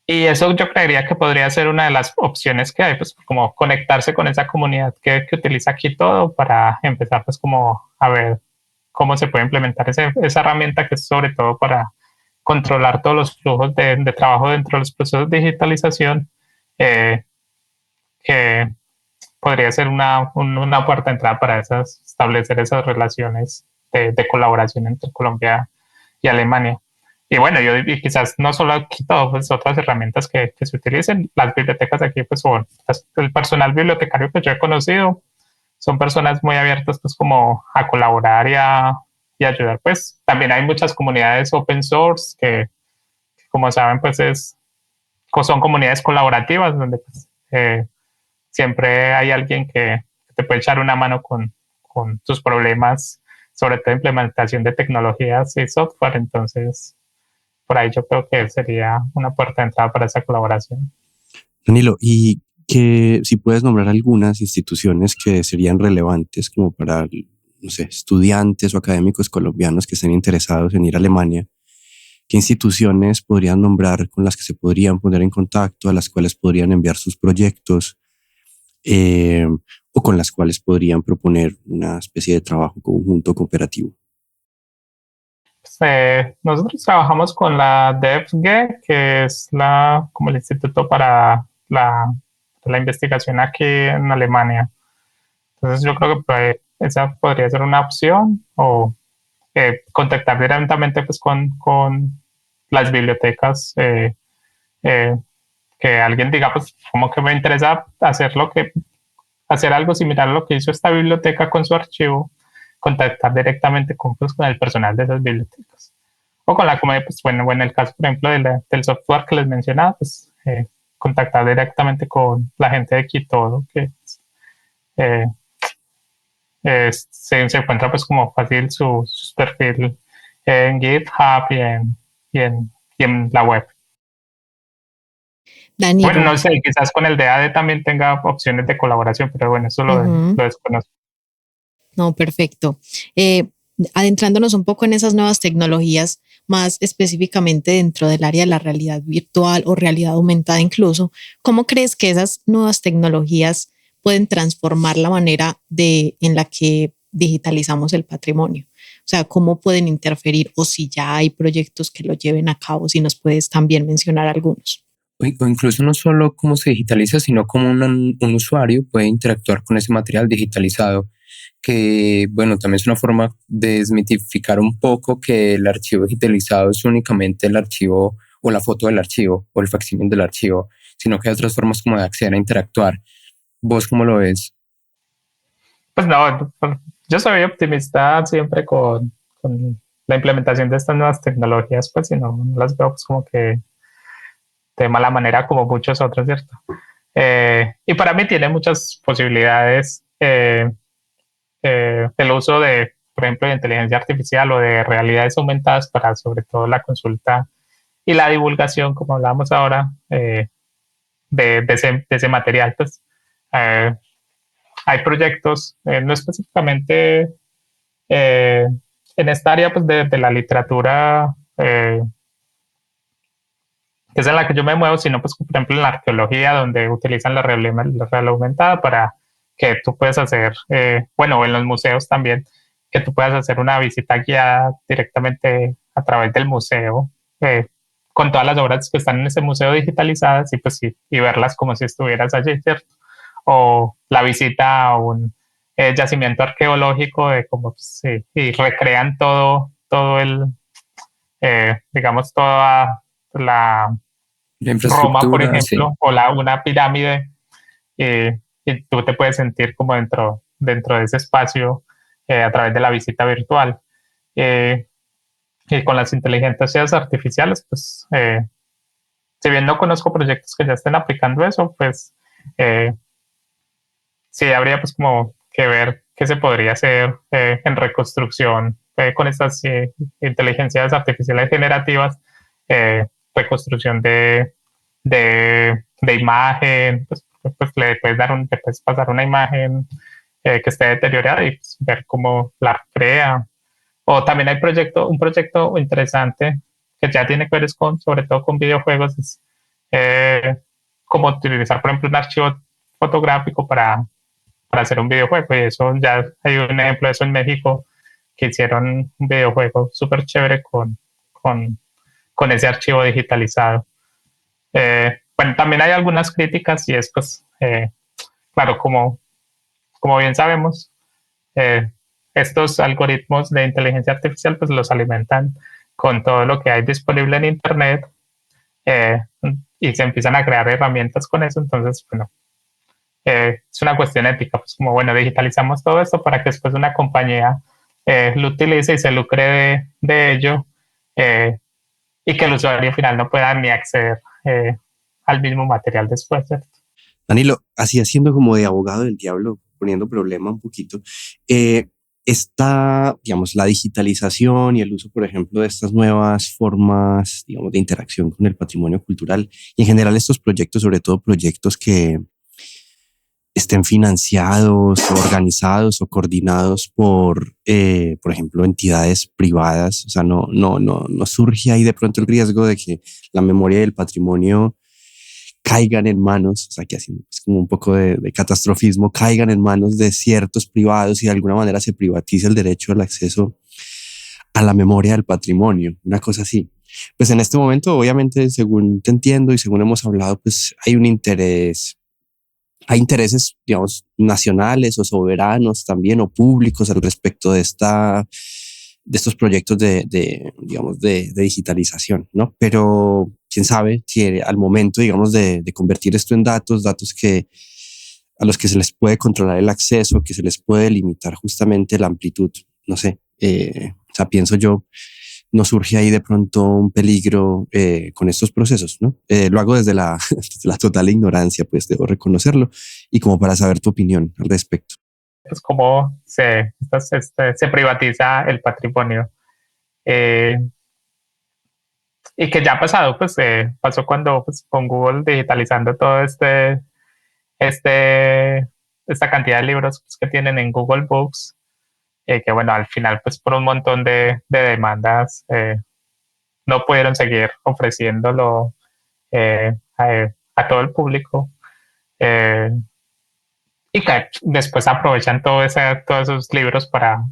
Y eso yo creería que podría ser una de las opciones que hay, pues como conectarse con esa comunidad que utiliza aquí todo para empezar pues como a ver cómo se puede implementar esa herramienta que es sobre todo para controlar todos los flujos de trabajo dentro de los procesos de digitalización, que podría ser una puerta de entrada para establecer esas relaciones de colaboración entre Colombia y Alemania. Y bueno, y quizás no solo aquí todo, pues otras herramientas que se utilicen, las bibliotecas de aquí, pues son el personal bibliotecario que yo he conocido, son personas muy abiertas pues como a colaborar y ayudar. Pues también hay muchas comunidades open source que como saben, pues son comunidades colaborativas donde pues, siempre hay alguien que te puede echar una mano con tus problemas, sobre todo implementación de tecnologías y software. Entonces, por ahí yo creo que sería una puerta de entrada para esa colaboración. Danilo, y que si puedes nombrar algunas instituciones que serían relevantes como para, no sé, estudiantes o académicos colombianos que estén interesados en ir a Alemania, ¿qué instituciones podrían nombrar con las que se podrían poner en contacto, a las cuales podrían enviar sus proyectos o con las cuales podrían proponer una especie de trabajo conjunto cooperativo? Nosotros trabajamos con la DFG, que es como el Instituto para la Investigación aquí en Alemania. Entonces yo creo que pues, esa podría ser una opción o contactar directamente pues, con las bibliotecas, que alguien diga, pues como que me interesa hacer algo similar a lo que hizo esta biblioteca con su archivo, contactar directamente pues, con el personal de esas bibliotecas. O con la comunidad, pues bueno, en el caso, por ejemplo, del software que les mencionaba, pues contactar directamente con la gente de Kitodo, que eh, se encuentra pues como fácil su perfil en GitHub y y en la web. Danilo. Bueno, no sé, quizás con el DAD también tenga opciones de colaboración, pero bueno, eso lo desconozco. No, perfecto. Adentrándonos un poco en esas nuevas tecnologías, más específicamente dentro del área de la realidad virtual o realidad aumentada incluso, ¿cómo crees que esas nuevas tecnologías pueden transformar la manera en la que digitalizamos el patrimonio? O sea, ¿cómo pueden interferir o si ya hay proyectos que lo lleven a cabo? Si nos puedes también mencionar algunos. O incluso no solo cómo se digitaliza, sino cómo un usuario puede interactuar con ese material digitalizado, que bueno, también es una forma de desmitificar un poco que el archivo digitalizado es únicamente el archivo o la foto del archivo o el facsímil del archivo, sino que hay otras formas como de acceder a interactuar. ¿Vos cómo lo ves? Pues no, yo soy optimista siempre con la implementación de estas nuevas tecnologías, pues si no las veo pues como que de mala manera como muchos otros, ¿cierto? Y para mí tiene muchas posibilidades el uso de, por ejemplo, de inteligencia artificial o de realidades aumentadas para sobre todo la consulta y la divulgación, como hablábamos ahora, de ese material. Pues hay proyectos, no específicamente en esta área pues, de la literatura, que es en la que yo me muevo, sino pues, por ejemplo, en la arqueología, donde utilizan la realidad aumentada para que tú puedas hacer, bueno, en los museos también, que tú puedas hacer una visita guiada directamente a través del museo, con todas las obras que están en ese museo digitalizadas y pues sí, y verlas como si estuvieras allí, ¿cierto? O la visita a un yacimiento arqueológico de como pues, sí, y recrean todo el, digamos, toda la La Roma, por infraestructura, sí. ejemplo, o una pirámide, y tú te puedes sentir como dentro de ese espacio a través de la visita virtual. Eh, y con las inteligencias artificiales, pues, si bien no conozco proyectos que ya estén aplicando eso, pues eh, sí habría pues como que ver qué se podría hacer en reconstrucción con estas inteligencias artificiales generativas, reconstrucción de imagen, pues le puedes le puedes pasar una imagen que esté deteriorada y pues, ver cómo la crea. O también hay un proyecto interesante que ya tiene que ver sobre todo con videojuegos, es cómo utilizar, por ejemplo, un archivo fotográfico para hacer un videojuego. Y eso ya hay un ejemplo de eso en México, que hicieron un videojuego súper chévere con ese archivo digitalizado. Bueno, también hay algunas críticas y es pues, claro, como bien sabemos, eh, estos algoritmos de inteligencia artificial pues los alimentan con todo lo que hay disponible en Internet eh, y se empiezan a crear herramientas con eso. Entonces, bueno, es una cuestión ética, pues como, bueno, digitalizamos todo esto para que después una compañía lo utilice y se lucre de ello eh, y que el usuario final no pueda ni acceder al mismo material después, ¿cierto? Danilo, así haciendo como de abogado del diablo, poniendo problema un poquito, está, digamos, la digitalización y el uso, por ejemplo, de estas nuevas formas, digamos, de interacción con el patrimonio cultural y en general estos proyectos, sobre todo proyectos que estén financiados o organizados o coordinados por ejemplo, entidades privadas. O sea, no surge ahí de pronto el riesgo de que la memoria y el patrimonio caigan en manos, o sea, que así es como un poco de catastrofismo, caigan en manos de ciertos privados y de alguna manera se privatice el derecho al acceso a la memoria del patrimonio, una cosa así. Pues en este momento, obviamente, según te entiendo y según hemos hablado, pues hay intereses, digamos, nacionales o soberanos también o públicos al respecto de estos proyectos digamos, de digitalización, ¿no? Pero quién sabe si al momento, digamos, de convertir esto en datos a los que se les puede controlar el acceso, que se les puede limitar justamente la amplitud, no sé, o sea, pienso yo, no surge ahí de pronto un peligro con estos procesos, ¿no? Lo hago desde desde la total ignorancia, pues debo reconocerlo, y como para saber tu opinión al respecto. Pues cómo se privatiza el patrimonio. y que ya ha pasado, pues pasó cuando pues, con Google digitalizando todo este, esta cantidad de libros pues, que tienen en Google Books, que bueno, al final pues por un montón de demandas no pudieron seguir ofreciéndolo a todo el público. Eh, y que después aprovechan todos esos libros para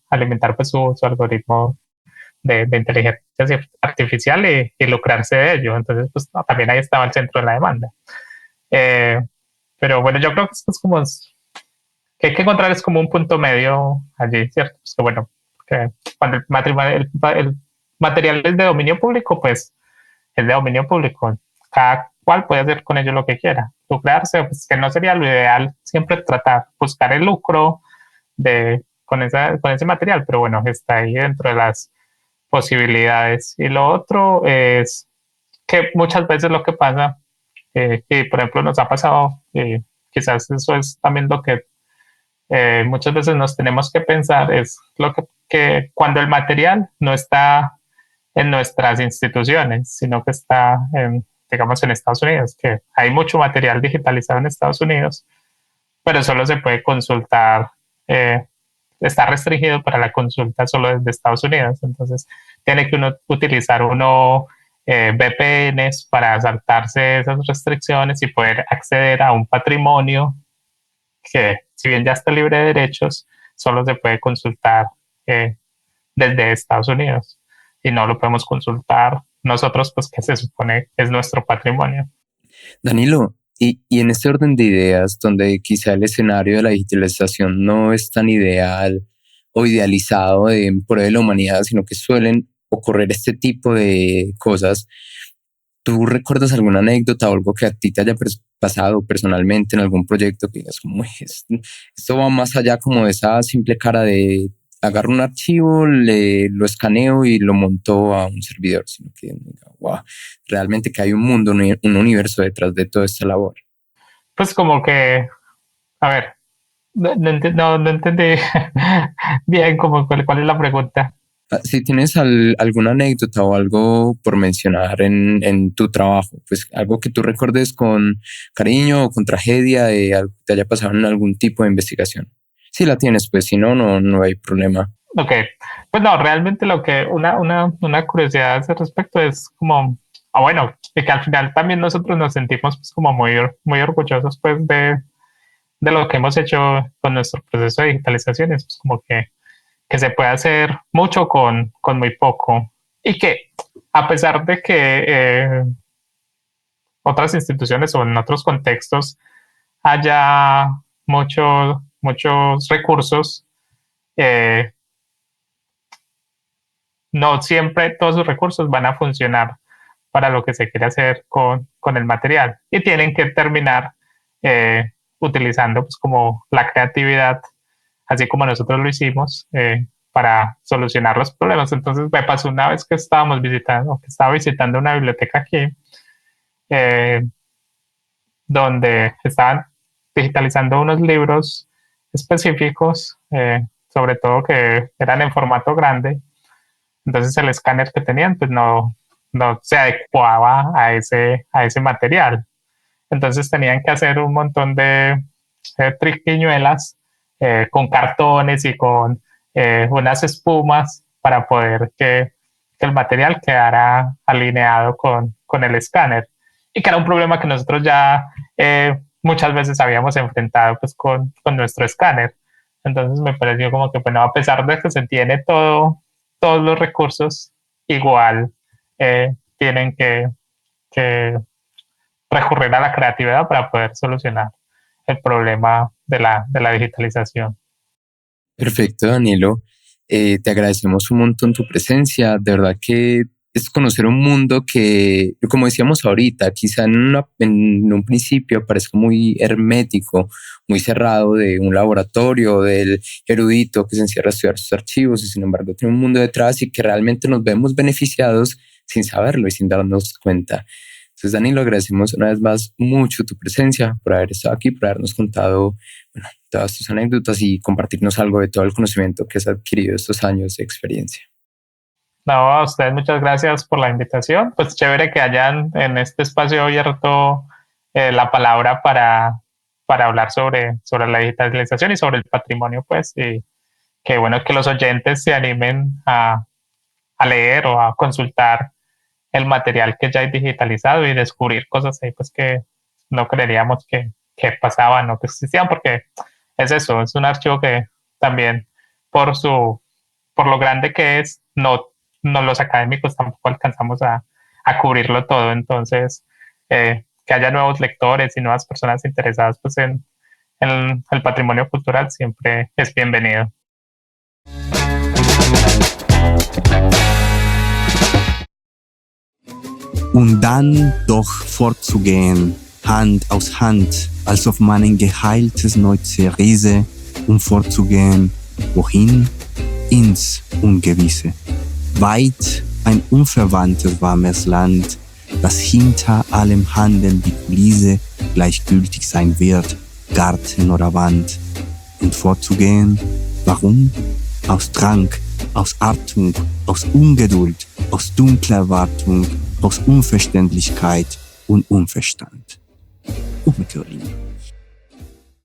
alimentar pues su algoritmo de inteligencia artificial y lucrarse de ello. Entonces, pues no, también ahí estaba el centro de la demanda. Eh, pero bueno, yo creo que es como que hay que encontrar es como un punto medio allí, ¿cierto? Pues que bueno, que cuando el material es de dominio público, pues es de dominio público. Cada cual puede hacer con ello lo que quiera. Lucrarse, pues que no sería lo ideal siempre tratar, buscar el lucro con ese material, pero bueno, está ahí dentro de las posibilidades. Y lo otro es que muchas veces lo que pasa, y por ejemplo nos ha pasado, quizás eso es también lo que muchas veces nos tenemos que pensar, es lo que cuando el material no está en nuestras instituciones, sino que está, digamos, en Estados Unidos, que hay mucho material digitalizado en Estados Unidos, pero solo se puede consultar, está restringido para la consulta solo desde Estados Unidos. Entonces, tiene que uno utilizar VPNs para saltarse esas restricciones y poder acceder a un patrimonio que, si bien ya está libre de derechos, solo se puede consultar desde Estados Unidos y no lo podemos consultar nosotros, pues que se supone que es nuestro patrimonio. Danilo, y en este orden de ideas, donde quizá el escenario de la digitalización no es tan ideal o idealizado en pro de la humanidad, sino que suelen ocurrir este tipo de cosas, ¿tú recuerdas alguna anécdota o algo que a ti te haya pasado personalmente en algún proyecto que digas, como, esto va más allá como de esa simple cara de agarro un archivo, lo escaneo y lo monto a un servidor, sino que wow, realmente que hay un mundo, un universo detrás de toda esta labor? Pues como que, a ver, no entendí bien como cuál es la pregunta. Si tienes alguna anécdota o algo por mencionar en tu trabajo, pues algo que tú recuerdes con cariño o con tragedia de algo que te haya pasado en algún tipo de investigación. Si la tienes, pues si no, no hay problema. Ok, pues no, realmente lo que una curiosidad a ese respecto es como, bueno, y que al final también nosotros nos sentimos pues como muy orgullosos pues de lo que hemos hecho con nuestro proceso de digitalización, es pues como que se puede hacer mucho con muy poco y que a pesar de que otras instituciones o en otros contextos haya muchos recursos, eh, no siempre todos los recursos van a funcionar para lo que se quiere hacer con el material y tienen que terminar utilizando pues como la creatividad, así como nosotros lo hicimos, para solucionar los problemas. Entonces me pasó una vez que estaba visitando una biblioteca aquí, eh, donde estaban digitalizando unos libros específicos, sobre todo que eran en formato grande. Entonces el escáner que tenían pues no se adecuaba a ese material. Entonces tenían que hacer un montón de triquiñuelas con cartones y con unas espumas para poder que el material quedara alineado con el escáner. Y que era un problema que nosotros ya muchas veces habíamos enfrentado pues con nuestro escáner. Entonces me pareció como que, bueno, a pesar de que se tiene todos los recursos, igual tienen que recurrir a la creatividad para poder solucionar el problema de la digitalización. Perfecto, Danilo. Te agradecemos un montón tu presencia. De verdad que es conocer un mundo que, como decíamos ahorita, quizá en un principio parezca muy hermético, muy cerrado, de un laboratorio, del erudito que se encierra a estudiar sus archivos, y sin embargo tiene un mundo detrás y que realmente nos vemos beneficiados sin saberlo y sin darnos cuenta. Entonces, Danilo, agradecemos una vez más mucho tu presencia, por haber estado aquí, por habernos contado, bueno, todas tus anécdotas y compartirnos algo de todo el conocimiento que has adquirido estos años de experiencia. No, a ustedes muchas gracias por la invitación. Pues chévere que hayan en este espacio abierto la palabra para hablar sobre la digitalización y sobre el patrimonio, pues, y qué bueno que los oyentes se animen a leer o a consultar el material que ya hay digitalizado y descubrir cosas ahí, pues, que no creeríamos que pasaban o que existían, porque es eso, es un archivo que también por por lo grande que es, no los académicos tampoco alcanzamos a cubrirlo todo. Entonces, que haya nuevos lectores y nuevas personas interesadas pues en el patrimonio cultural siempre es bienvenido. Und dann doch fortzugehen, Hand aus Hand, als ob man ein geheiltes Neuze riese, fortzugehen, wohin? Ins Ungewisse. Weit ein unverwandtes warmes Land, das hinter allem Handeln die Kulisse gleichgültig sein wird, Garten oder Wand. Und vorzugehen, warum? Aus Drang, aus Artung, aus Ungeduld, aus dunkler Erwartung, aus Unverständlichkeit und Unverstand. Me quedo lindo.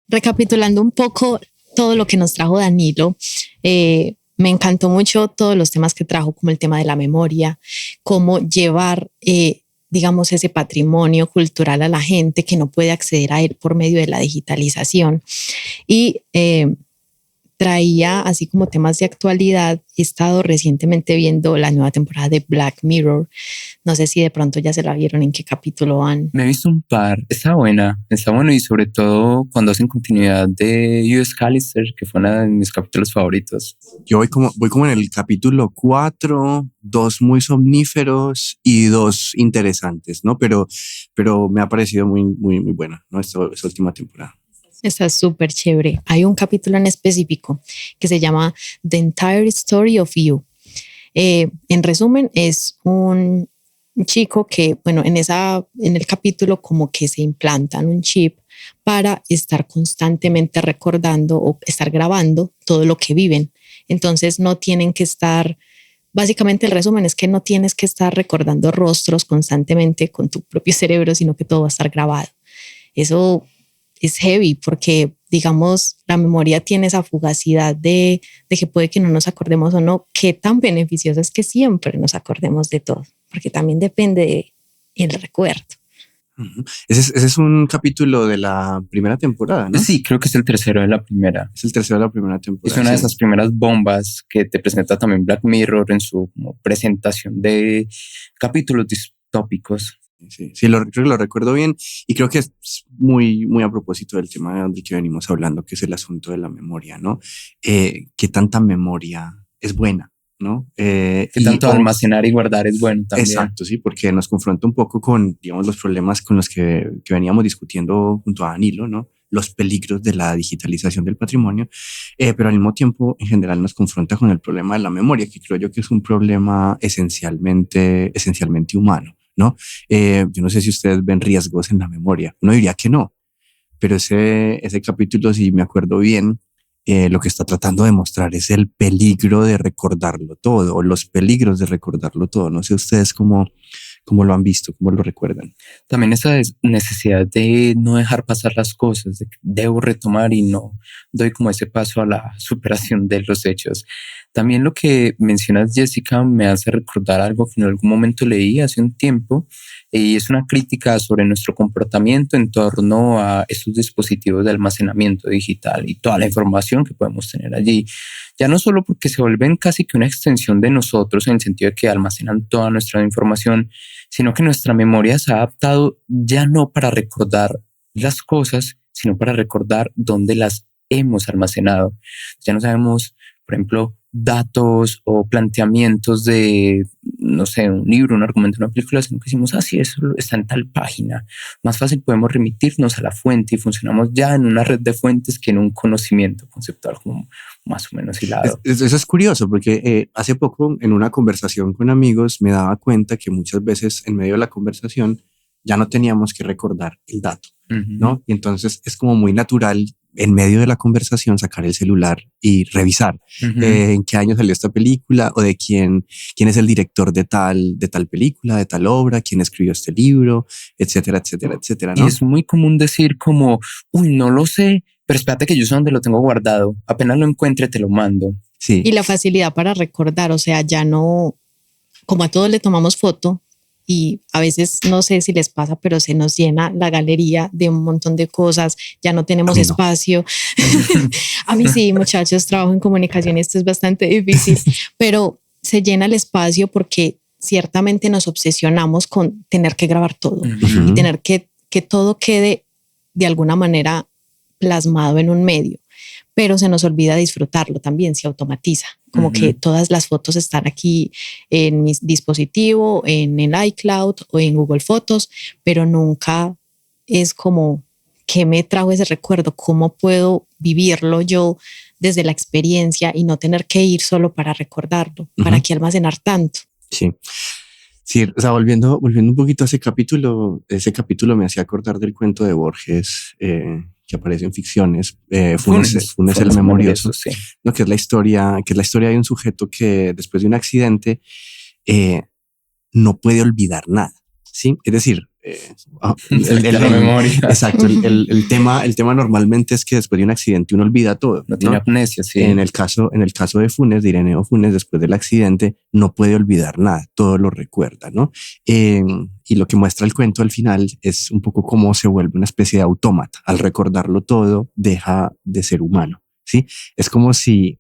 Recapitulando un poco todo lo que nos trajo Danilo, me encantó mucho todos los temas que trajo, como el tema de la memoria, cómo llevar, digamos, ese patrimonio cultural a la gente que no puede acceder a él por medio de la digitalización. Y traía así como temas de actualidad. He estado recientemente viendo la nueva temporada de Black Mirror. No sé si de pronto ya se la vieron, en qué capítulo van. Me he visto un par. Está bueno y sobre todo cuando hacen continuidad de U.S. Callister, que fue uno de mis capítulos favoritos. Yo voy como en el capítulo 4, 2 muy somníferos y 2 interesantes, ¿no? Pero me ha parecido muy buena, ¿no? Esta última temporada. Está súper chévere. Hay un capítulo en específico que se llama The Entire Story of You. En resumen, es un chico que, bueno, en el capítulo como que se implantan un chip para estar constantemente recordando o estar grabando todo lo que viven. Entonces no tienen que estar, básicamente el resumen es que no tienes que estar recordando rostros constantemente con tu propio cerebro, sino que todo va a estar grabado. Eso es heavy porque, digamos, la memoria tiene esa fugacidad de que puede que no nos acordemos o no. Qué tan beneficioso es que siempre nos acordemos de todo, porque también depende del recuerdo. Uh-huh. Ese es un capítulo de la primera temporada, ¿no? Sí, creo que es el tercero de la primera. Es el tercero de la primera temporada. Es una de esas primeras bombas que te presenta también Black Mirror en su como presentación de capítulos distópicos. Sí, creo que lo recuerdo bien y creo que es muy a propósito del tema del que venimos hablando, que es el asunto de la memoria, ¿no? ¿Qué tanta memoria es buena, ¿no? ¿Qué tanto almacenar y guardar es bueno también? Exacto, sí, porque nos confronta un poco con, digamos, los problemas con los que veníamos discutiendo junto a Danilo, ¿no? Los peligros de la digitalización del patrimonio, pero al mismo tiempo en general nos confronta con el problema de la memoria, que creo yo que es un problema esencialmente humano, ¿no? Yo no sé si ustedes ven riesgos en la memoria. Uno diría que no, pero ese capítulo, si me acuerdo bien, lo que está tratando de mostrar es el peligro de recordarlo todo, o los peligros de recordarlo todo. No sé ustedes cómo lo han visto, cómo lo recuerdan. También esa necesidad de no dejar pasar las cosas, de que debo retomar y no doy como ese paso a la superación de los hechos. También lo que mencionas, Jessica, me hace recordar algo que en algún momento leí hace un tiempo, y es una crítica sobre nuestro comportamiento en torno a estos dispositivos de almacenamiento digital y toda la información que podemos tener allí. Ya no solo porque se vuelven casi que una extensión de nosotros en el sentido de que almacenan toda nuestra información, sino que nuestra memoria se ha adaptado ya no para recordar las cosas, sino para recordar dónde las hemos almacenado. Ya no sabemos, por ejemplo, datos o planteamientos de, no sé, un libro, un argumento, una película, sino que decimos, sí, eso está en tal página. Más fácil podemos remitirnos a la fuente y funcionamos ya en una red de fuentes que en un conocimiento conceptual como más o menos hilado. Eso es curioso porque hace poco en una conversación con amigos me daba cuenta que muchas veces en medio de la conversación ya no teníamos que recordar el dato, ¿no? Y entonces es como muy natural en medio de la conversación sacar el celular y revisar en qué año salió esta película o de quién es el director de tal película, de tal obra, quién escribió este libro, etcétera, etcétera, etcétera, ¿no? Y es muy común decir como, uy, no lo sé, pero espérate que yo sé dónde lo tengo guardado. Apenas lo encuentre, te lo mando. Sí. Y la facilidad para recordar, o sea, ya no, como a todos le tomamos foto y a veces no sé si les pasa, pero se nos llena la galería de un montón de cosas, ya no tenemos espacio. A mí sí, muchachos, trabajo en comunicación y esto es bastante difícil, pero se llena el espacio porque ciertamente nos obsesionamos con tener que grabar todo y tener que todo quede de alguna manera plasmado en un medio, pero se nos olvida disfrutarlo también, se automatiza, como que todas las fotos están aquí en mi dispositivo, en el iCloud o en Google Fotos, pero nunca es como qué me trajo ese recuerdo, cómo puedo vivirlo yo desde la experiencia y no tener que ir solo para recordarlo, para qué almacenar tanto. Sí. Sí, o sea, volviendo un poquito a ese capítulo me hacía acordar del cuento de Borges que aparece en Ficciones, Funes el memorioso, sí. ¿no? Que es la historia de un sujeto que después de un accidente no puede olvidar nada, ¿sí? Es decir, la memoria. Exacto. El tema normalmente es que después de un accidente uno olvida todo. No tiene amnesia, sí. En el caso de Funes, de Ireneo Funes, después del accidente, no puede olvidar nada, todo lo recuerda, ¿no? Y lo que muestra el cuento al final es un poco cómo se vuelve una especie de autómata. Al recordarlo todo, deja de ser humano, ¿sí? Es como si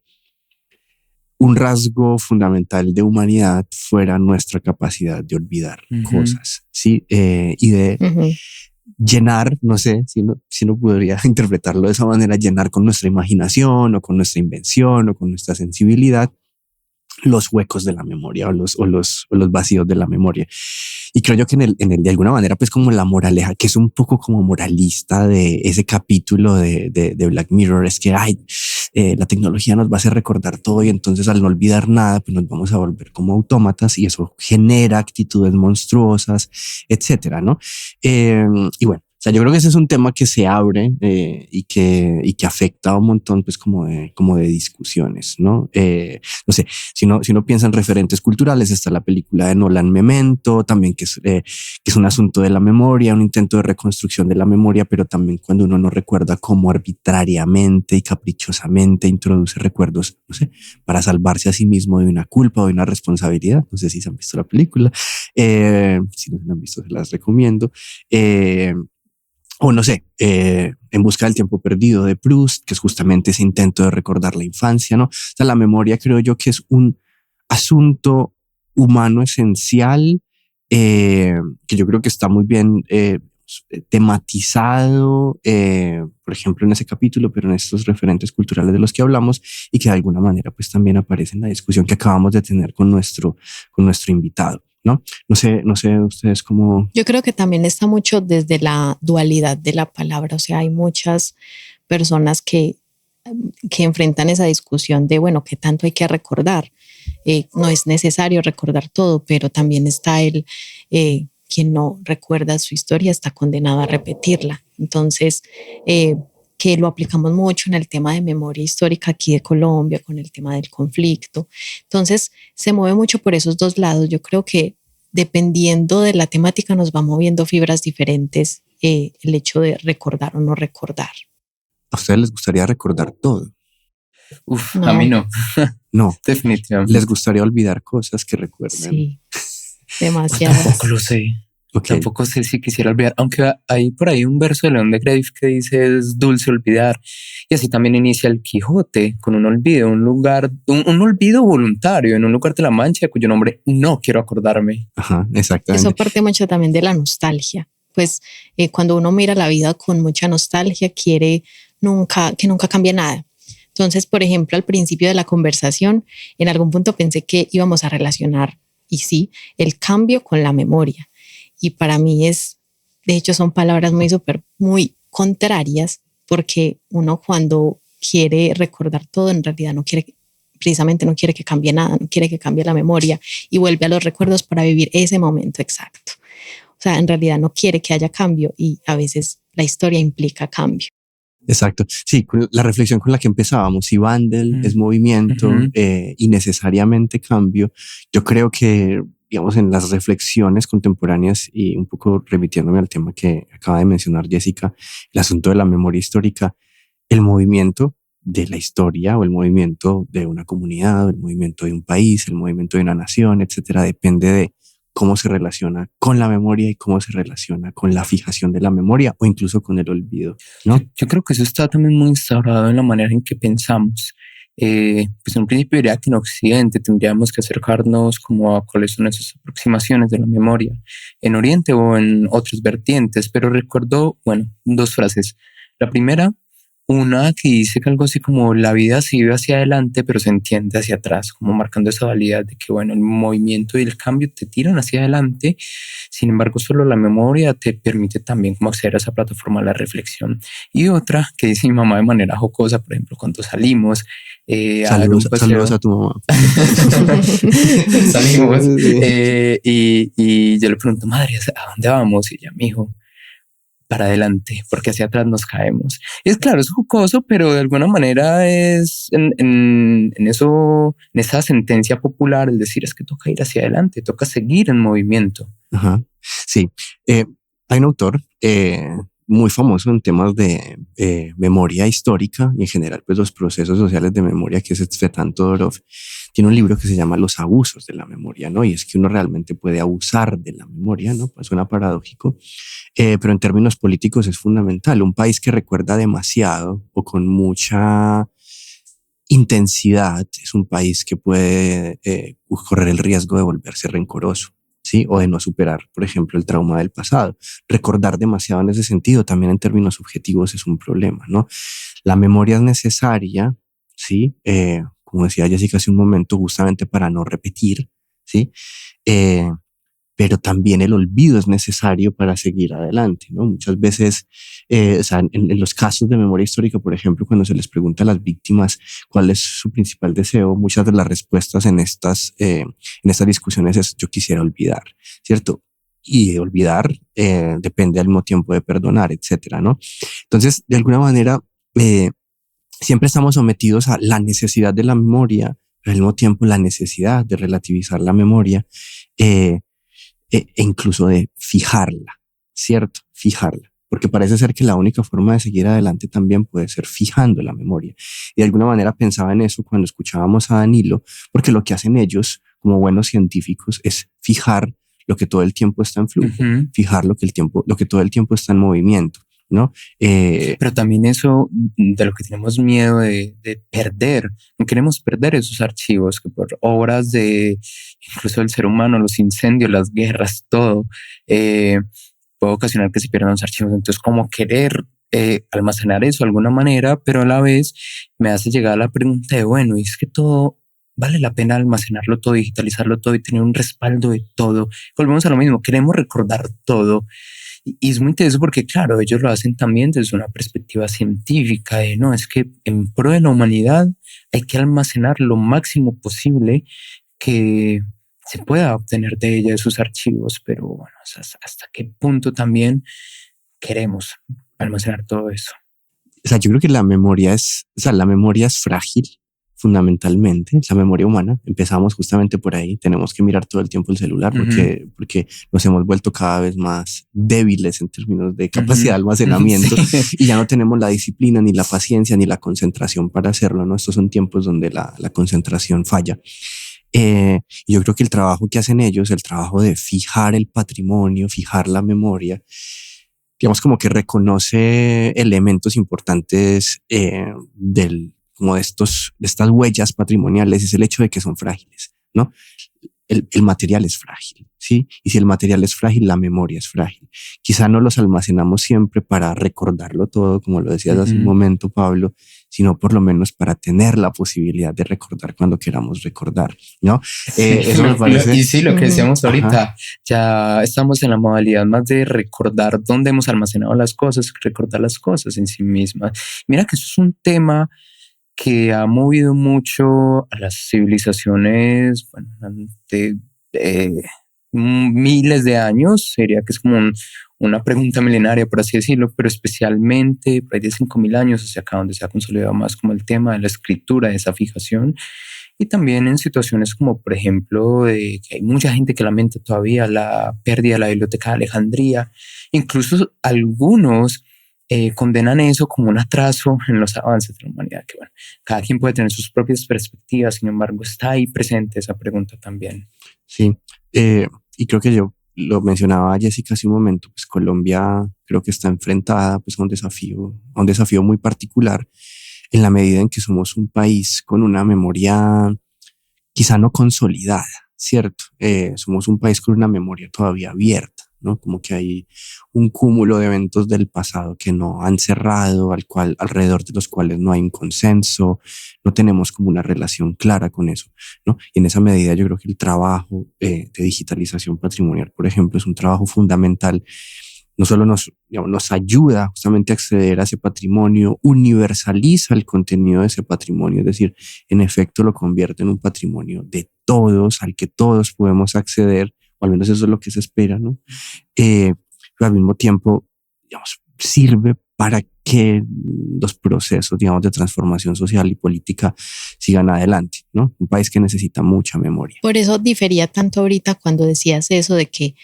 un rasgo fundamental de humanidad fuera nuestra capacidad de olvidar cosas, ¿sí? Y de llenar, no sé si no podría interpretarlo de esa manera, llenar con nuestra imaginación o con nuestra invención o con nuestra sensibilidad los huecos de la memoria o los vacíos de la memoria. Y creo yo que en el de alguna manera, pues como la moraleja, que es un poco como moralista de ese capítulo de Black Mirror, es que la tecnología nos va a hacer recordar todo y entonces al no olvidar nada, pues nos vamos a volver como autómatas y eso genera actitudes monstruosas, etcétera, ¿no? Y bueno, o sea, yo creo que ese es un tema que se abre y que afecta a un montón, pues como de discusiones, ¿no? No sé, si uno piensa en referentes culturales, está la película de Nolan Memento, también que es un asunto de la memoria, un intento de reconstrucción de la memoria, pero también cuando uno no recuerda cómo arbitrariamente y caprichosamente introduce recuerdos, no sé, para salvarse a sí mismo de una culpa o de una responsabilidad. No sé si se han visto la película, si no se la han visto, se las recomiendo. O no sé, En busca del tiempo perdido de Proust, que es justamente ese intento de recordar la infancia, ¿no? O sea, la memoria creo yo que es un asunto humano esencial que yo creo que está muy bien tematizado, por ejemplo, en ese capítulo, pero en estos referentes culturales de los que hablamos y que de alguna manera pues también aparece en la discusión que acabamos de tener con nuestro invitado. ¿No? No sé ustedes cómo. Yo creo que también está mucho desde la dualidad de la palabra. O sea, hay muchas personas que enfrentan esa discusión de, bueno, ¿qué tanto hay que recordar? No es necesario recordar todo, pero también está quien no recuerda su historia está condenado a repetirla. Entonces, que lo aplicamos mucho en el tema de memoria histórica aquí de Colombia, con el tema del conflicto. Entonces, se mueve mucho por esos dos lados. Yo creo que dependiendo de la temática nos va moviendo fibras diferentes el hecho de recordar o no recordar. ¿A ustedes les gustaría recordar todo? Uf, no. A mí no. No. Definitivamente. ¿Les gustaría olvidar cosas que recuerden? Sí, demasiado. Tampoco lo sé. Okay. Tampoco sé si quisiera olvidar, aunque hay por ahí un verso de León de Greiff que dice es dulce olvidar, y así también inicia el Quijote con un olvido, un olvido voluntario en un lugar de la Mancha cuyo nombre no quiero acordarme. Ajá, exactamente. Eso parte mucho también de la nostalgia. Pues cuando uno mira la vida con mucha nostalgia, quiere que nunca cambie nada. Entonces, por ejemplo, al principio de la conversación, en algún punto pensé que íbamos a relacionar, y sí, el cambio con la memoria. Y para mí de hecho son palabras muy contrarias, porque uno cuando quiere recordar todo, en realidad precisamente no quiere que cambie nada, no quiere que cambie la memoria y vuelve a los recuerdos para vivir ese momento exacto. O sea, en realidad no quiere que haya cambio y a veces la historia implica cambio. Exacto. Sí, la reflexión con la que empezábamos, si Wandel es movimiento y necesariamente cambio, yo creo que, digamos, en las reflexiones contemporáneas y un poco remitiéndome al tema que acaba de mencionar Jessica, el asunto de la memoria histórica, el movimiento de la historia o el movimiento de una comunidad, o el movimiento de un país, el movimiento de una nación, etcétera, depende de cómo se relaciona con la memoria y cómo se relaciona con la fijación de la memoria o incluso con el olvido, ¿no? Yo creo que eso está también muy instaurado en la manera en que pensamos. Pues en un principio diría que en Occidente tendríamos que acercarnos como a cuáles son esas aproximaciones de la memoria, en Oriente o en otras vertientes, pero recuerdo, bueno, dos frases. La primera, una que dice que algo así como la vida se vive hacia adelante, pero se entiende hacia atrás, como marcando esa dualidad de que, bueno, el movimiento y el cambio te tiran hacia adelante, sin embargo, solo la memoria te permite también como acceder a esa plataforma de la reflexión. Y otra que dice mi mamá de manera jocosa, por ejemplo, cuando salimos saludos a tu mamá. Salimos y yo le pregunto, madre, ¿a dónde vamos? Y ella me dijo, para adelante, porque hacia atrás nos caemos. Y es claro, es jocoso, pero de alguna manera es en eso, en esa sentencia popular, es decir, es que toca ir hacia adelante, toca seguir en movimiento. Ajá. Sí, hay un autor muy famoso en temas de memoria histórica y en general pues los procesos sociales de memoria, que es Tzvetan Todorov. Tiene un libro que se llama Los abusos de la memoria, ¿no? Y es que uno realmente puede abusar de la memoria, ¿no? Pues suena paradójico, pero en términos políticos es fundamental. Un país que recuerda demasiado o con mucha intensidad es un país que puede correr el riesgo de volverse rencoroso, ¿sí? O de no superar, por ejemplo, el trauma del pasado. Recordar demasiado en ese sentido también en términos subjetivos es un problema, ¿no? La memoria es necesaria, ¿sí? Como decía Jessica hace un momento, justamente para no repetir, ¿sí? Pero también el olvido es necesario para seguir adelante, ¿no? Muchas veces, o sea, en los casos de memoria histórica, por ejemplo, cuando se les pregunta a las víctimas cuál es su principal deseo, muchas de las respuestas en estas discusiones es yo quisiera olvidar, ¿cierto? Y de olvidar depende al mismo tiempo de perdonar, etcétera, ¿no? Entonces, de alguna manera, siempre estamos sometidos a la necesidad de la memoria, pero al mismo tiempo la necesidad de relativizar la memoria, e incluso de fijarla, ¿cierto? Fijarla, porque parece ser que la única forma de seguir adelante también puede ser fijando la memoria. Y de alguna manera pensaba en eso cuando escuchábamos a Danilo, porque lo que hacen ellos como buenos científicos es fijar lo que todo el tiempo está en flujo, fijar lo que todo el tiempo está en movimiento, ¿no? Pero también eso de lo que tenemos miedo de perder, no queremos perder esos archivos que por obras de incluso del ser humano, los incendios, las guerras, todo puede ocasionar que se pierdan los archivos. Entonces, como querer almacenar eso de alguna manera, pero a la vez me hace llegar a la pregunta de, bueno, ¿y es que todo vale la pena almacenarlo todo, digitalizarlo todo y tener un respaldo de todo? Volvemos a lo mismo, queremos recordar todo. Y es muy interesante porque, claro, ellos lo hacen también desde una perspectiva científica de, no, es que en pro de la humanidad hay que almacenar lo máximo posible que se pueda obtener de ella, de sus archivos, pero bueno, hasta qué punto también queremos almacenar todo eso. O sea, yo creo que la memoria es frágil, fundamentalmente, la memoria humana. Empezamos justamente por ahí. Tenemos que mirar todo el tiempo el celular porque nos hemos vuelto cada vez más débiles en términos de capacidad de almacenamiento y ya no tenemos la disciplina, ni la paciencia, ni la concentración para hacerlo, ¿no? Estos son tiempos donde la concentración falla. Yo creo que el trabajo que hacen ellos, el trabajo de fijar el patrimonio, fijar la memoria, digamos como que reconoce elementos importantes como de estas huellas patrimoniales, es el hecho de que son frágiles, ¿no? El material es frágil, ¿sí? Y si el material es frágil, la memoria es frágil. Quizá no los almacenamos siempre para recordarlo todo, como lo decías hace un momento, Pablo, sino por lo menos para tener la posibilidad de recordar cuando queramos recordar, ¿no? Eso me parece. Y sí, lo que decíamos ahorita, ya estamos en la modalidad más de recordar dónde hemos almacenado las cosas, recordar las cosas en sí mismas. Mira que eso es un tema que ha movido mucho a las civilizaciones, bueno, miles de años, sería que es como una pregunta milenaria, por así decirlo, pero especialmente por ahí de 5.000 años hacia acá, donde se ha consolidado más como el tema de la escritura, de esa fijación, y también en situaciones como, por ejemplo, de que hay mucha gente que lamenta todavía la pérdida de la Biblioteca de Alejandría. Incluso algunos condenan eso como un atraso en los avances de la humanidad, que bueno, cada quien puede tener sus propias perspectivas, sin embargo, está ahí presente esa pregunta también. Sí, y creo que yo lo mencionaba Jessica hace un momento, pues Colombia creo que está enfrentada pues a un desafío muy particular en la medida en que somos un país con una memoria quizá no consolidada, ¿cierto? Somos un país con una memoria todavía abierta, ¿no? Como que hay un cúmulo de eventos del pasado que no han cerrado, alrededor de los cuales no hay un consenso, no tenemos como una relación clara con eso, ¿no? Y en esa medida yo creo que el trabajo de digitalización patrimonial, por ejemplo, es un trabajo fundamental. No solo nos ayuda justamente a acceder a ese patrimonio, universaliza el contenido de ese patrimonio, es decir, en efecto lo convierte en un patrimonio de todos, al que todos podemos acceder, o al menos eso es lo que se espera, ¿no? Pero al mismo tiempo, sirve para que los procesos, de transformación social y política sigan adelante, ¿no? Un país que necesita mucha memoria. Por eso difería tanto ahorita cuando decías eso de que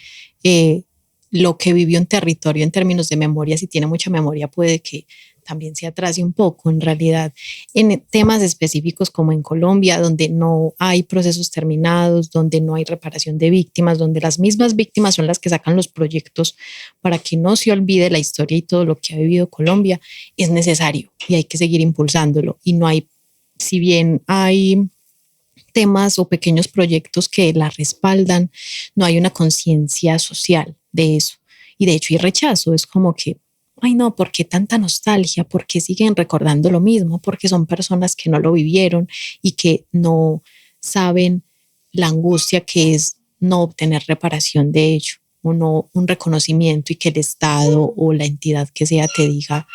lo que vivió un territorio en términos de memoria, si tiene mucha memoria, puede que también se atrase un poco. En realidad, en temas específicos como en Colombia, donde no hay procesos terminados, donde no hay reparación de víctimas, donde las mismas víctimas son las que sacan los proyectos para que no se olvide la historia y todo lo que ha vivido Colombia, es necesario y hay que seguir impulsándolo. Y no hay, si bien hay temas o pequeños proyectos que la respaldan, no hay una conciencia social de eso. Y de hecho hay rechazo, es como que, ay no, ¿por qué tanta nostalgia? ¿Por qué siguen recordando lo mismo? Porque son personas que no lo vivieron y que no saben la angustia que es no obtener reparación de ello, o no un reconocimiento, y que el Estado o la entidad que sea te diga,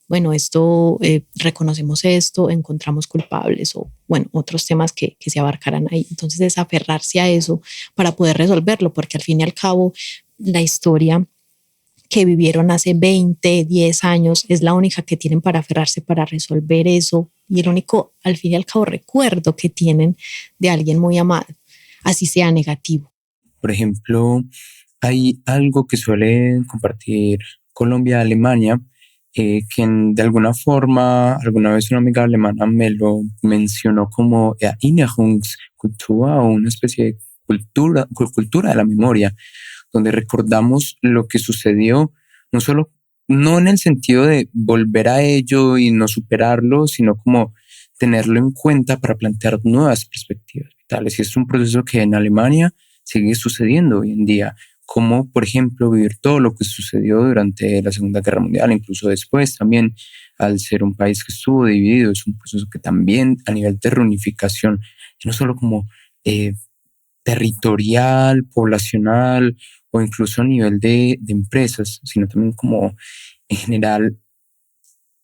bueno, esto, reconocemos esto, encontramos culpables, o bueno, otros temas que se abarcarán ahí. Entonces es aferrarse a eso para poder resolverlo, porque al fin y al cabo la historia que vivieron hace 20, 10 años es la única que tienen para aferrarse para resolver eso, y el único, al fin y al cabo, recuerdo que tienen de alguien muy amado, así sea negativo. Por ejemplo, hay algo que suele compartir Colombia, Alemania, que de alguna forma, alguna vez una amiga alemana me lo mencionó como Erinnerungskultur, o una especie de cultura de la memoria, donde recordamos lo que sucedió, no en el sentido de volver a ello y no superarlo, sino como tenerlo en cuenta para plantear nuevas perspectivas vitales. Y es un proceso que en Alemania sigue sucediendo hoy en día, como por ejemplo vivir todo lo que sucedió durante la Segunda Guerra Mundial, incluso después también, al ser un país que estuvo dividido. Es un proceso que también a nivel de reunificación, no solo como territorial, poblacional, o incluso a nivel de empresas, sino también como en general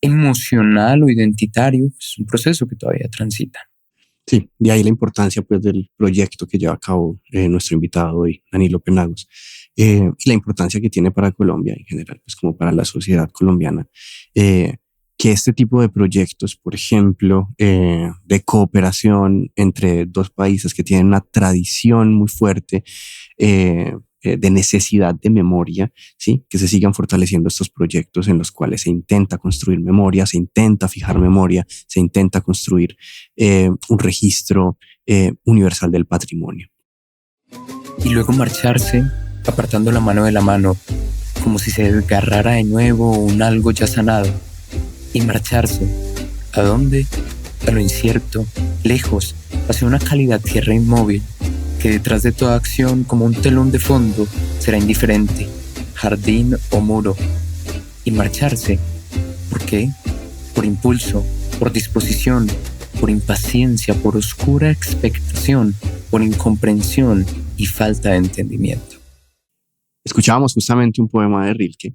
emocional o identitario, es un proceso que todavía transita. Sí, de ahí la importancia pues del proyecto que lleva a cabo nuestro invitado hoy, Danilo Penagos, y la importancia que tiene para Colombia en general, pues como para la sociedad colombiana, que este tipo de proyectos, por ejemplo, de cooperación entre dos países que tienen una tradición muy fuerte de necesidad de memoria, ¿sí? Que se sigan fortaleciendo estos proyectos en los cuales se intenta construir memoria, se intenta fijar memoria, se intenta construir un registro universal del patrimonio. Y luego marcharse apartando la mano de la mano, como si se desgarrara de nuevo un algo ya sanado, y marcharse. ¿A dónde? A lo incierto, lejos, hacia una cálida tierra inmóvil, que detrás de toda acción, como un telón de fondo, será indiferente, jardín o muro. Y marcharse. ¿Por qué? Por impulso, por disposición, por impaciencia, por oscura expectación, por incomprensión y falta de entendimiento. Escuchábamos justamente un poema de Rilke,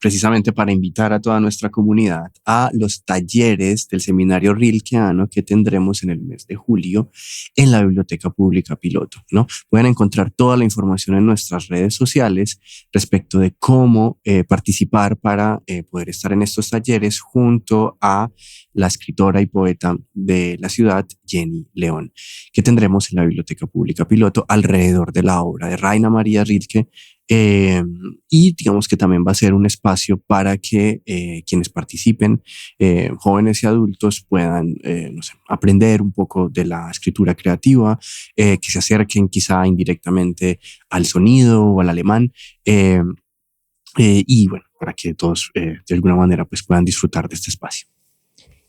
precisamente para invitar a toda nuestra comunidad a los talleres del seminario rilkeano que tendremos en el mes de julio en la Biblioteca Pública Piloto, ¿no? Pueden encontrar toda la información en nuestras redes sociales respecto de cómo participar para poder estar en estos talleres junto a la escritora y poeta de la ciudad, Jenny León, que tendremos en la Biblioteca Pública Piloto alrededor de la obra de Rainer Maria Rilke. Y digamos que también va a ser un espacio para que quienes participen, jóvenes y adultos, puedan no sé, aprender un poco de la escritura creativa, que se acerquen quizá indirectamente al sonido o al alemán, y bueno, para que todos de alguna manera pues, puedan disfrutar de este espacio.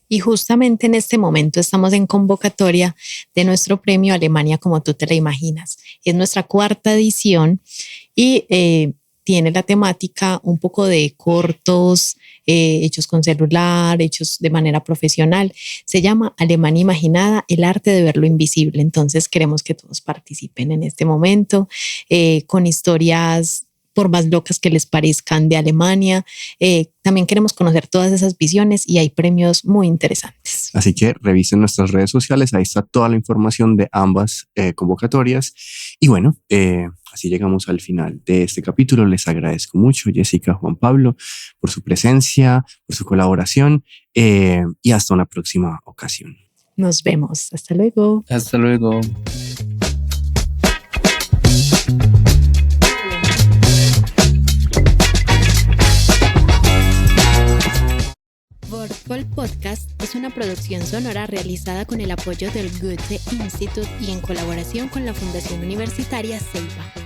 Y justamente en este momento estamos en convocatoria de nuestro premio Alemania como tú te la imaginas. Es nuestra 4ª edición y tiene la temática un poco de cortos, hechos con celular, hechos de manera profesional. Se llama Alemania Imaginada, el arte de ver lo invisible. Entonces queremos que todos participen en este momento con historias por más locas que les parezcan de Alemania. También queremos conocer todas esas visiones y hay premios muy interesantes. Así que revisen nuestras redes sociales, ahí está toda la información de ambas convocatorias. Y bueno, así llegamos al final de este capítulo. Les agradezco mucho, Jessica, Juan Pablo, por su presencia, por su colaboración y hasta una próxima ocasión. Nos vemos. Hasta luego. Hasta luego. Wordfall Podcast es una producción sonora realizada con el apoyo del Goethe Institut y en colaboración con la Fundación Universitaria Ceiba.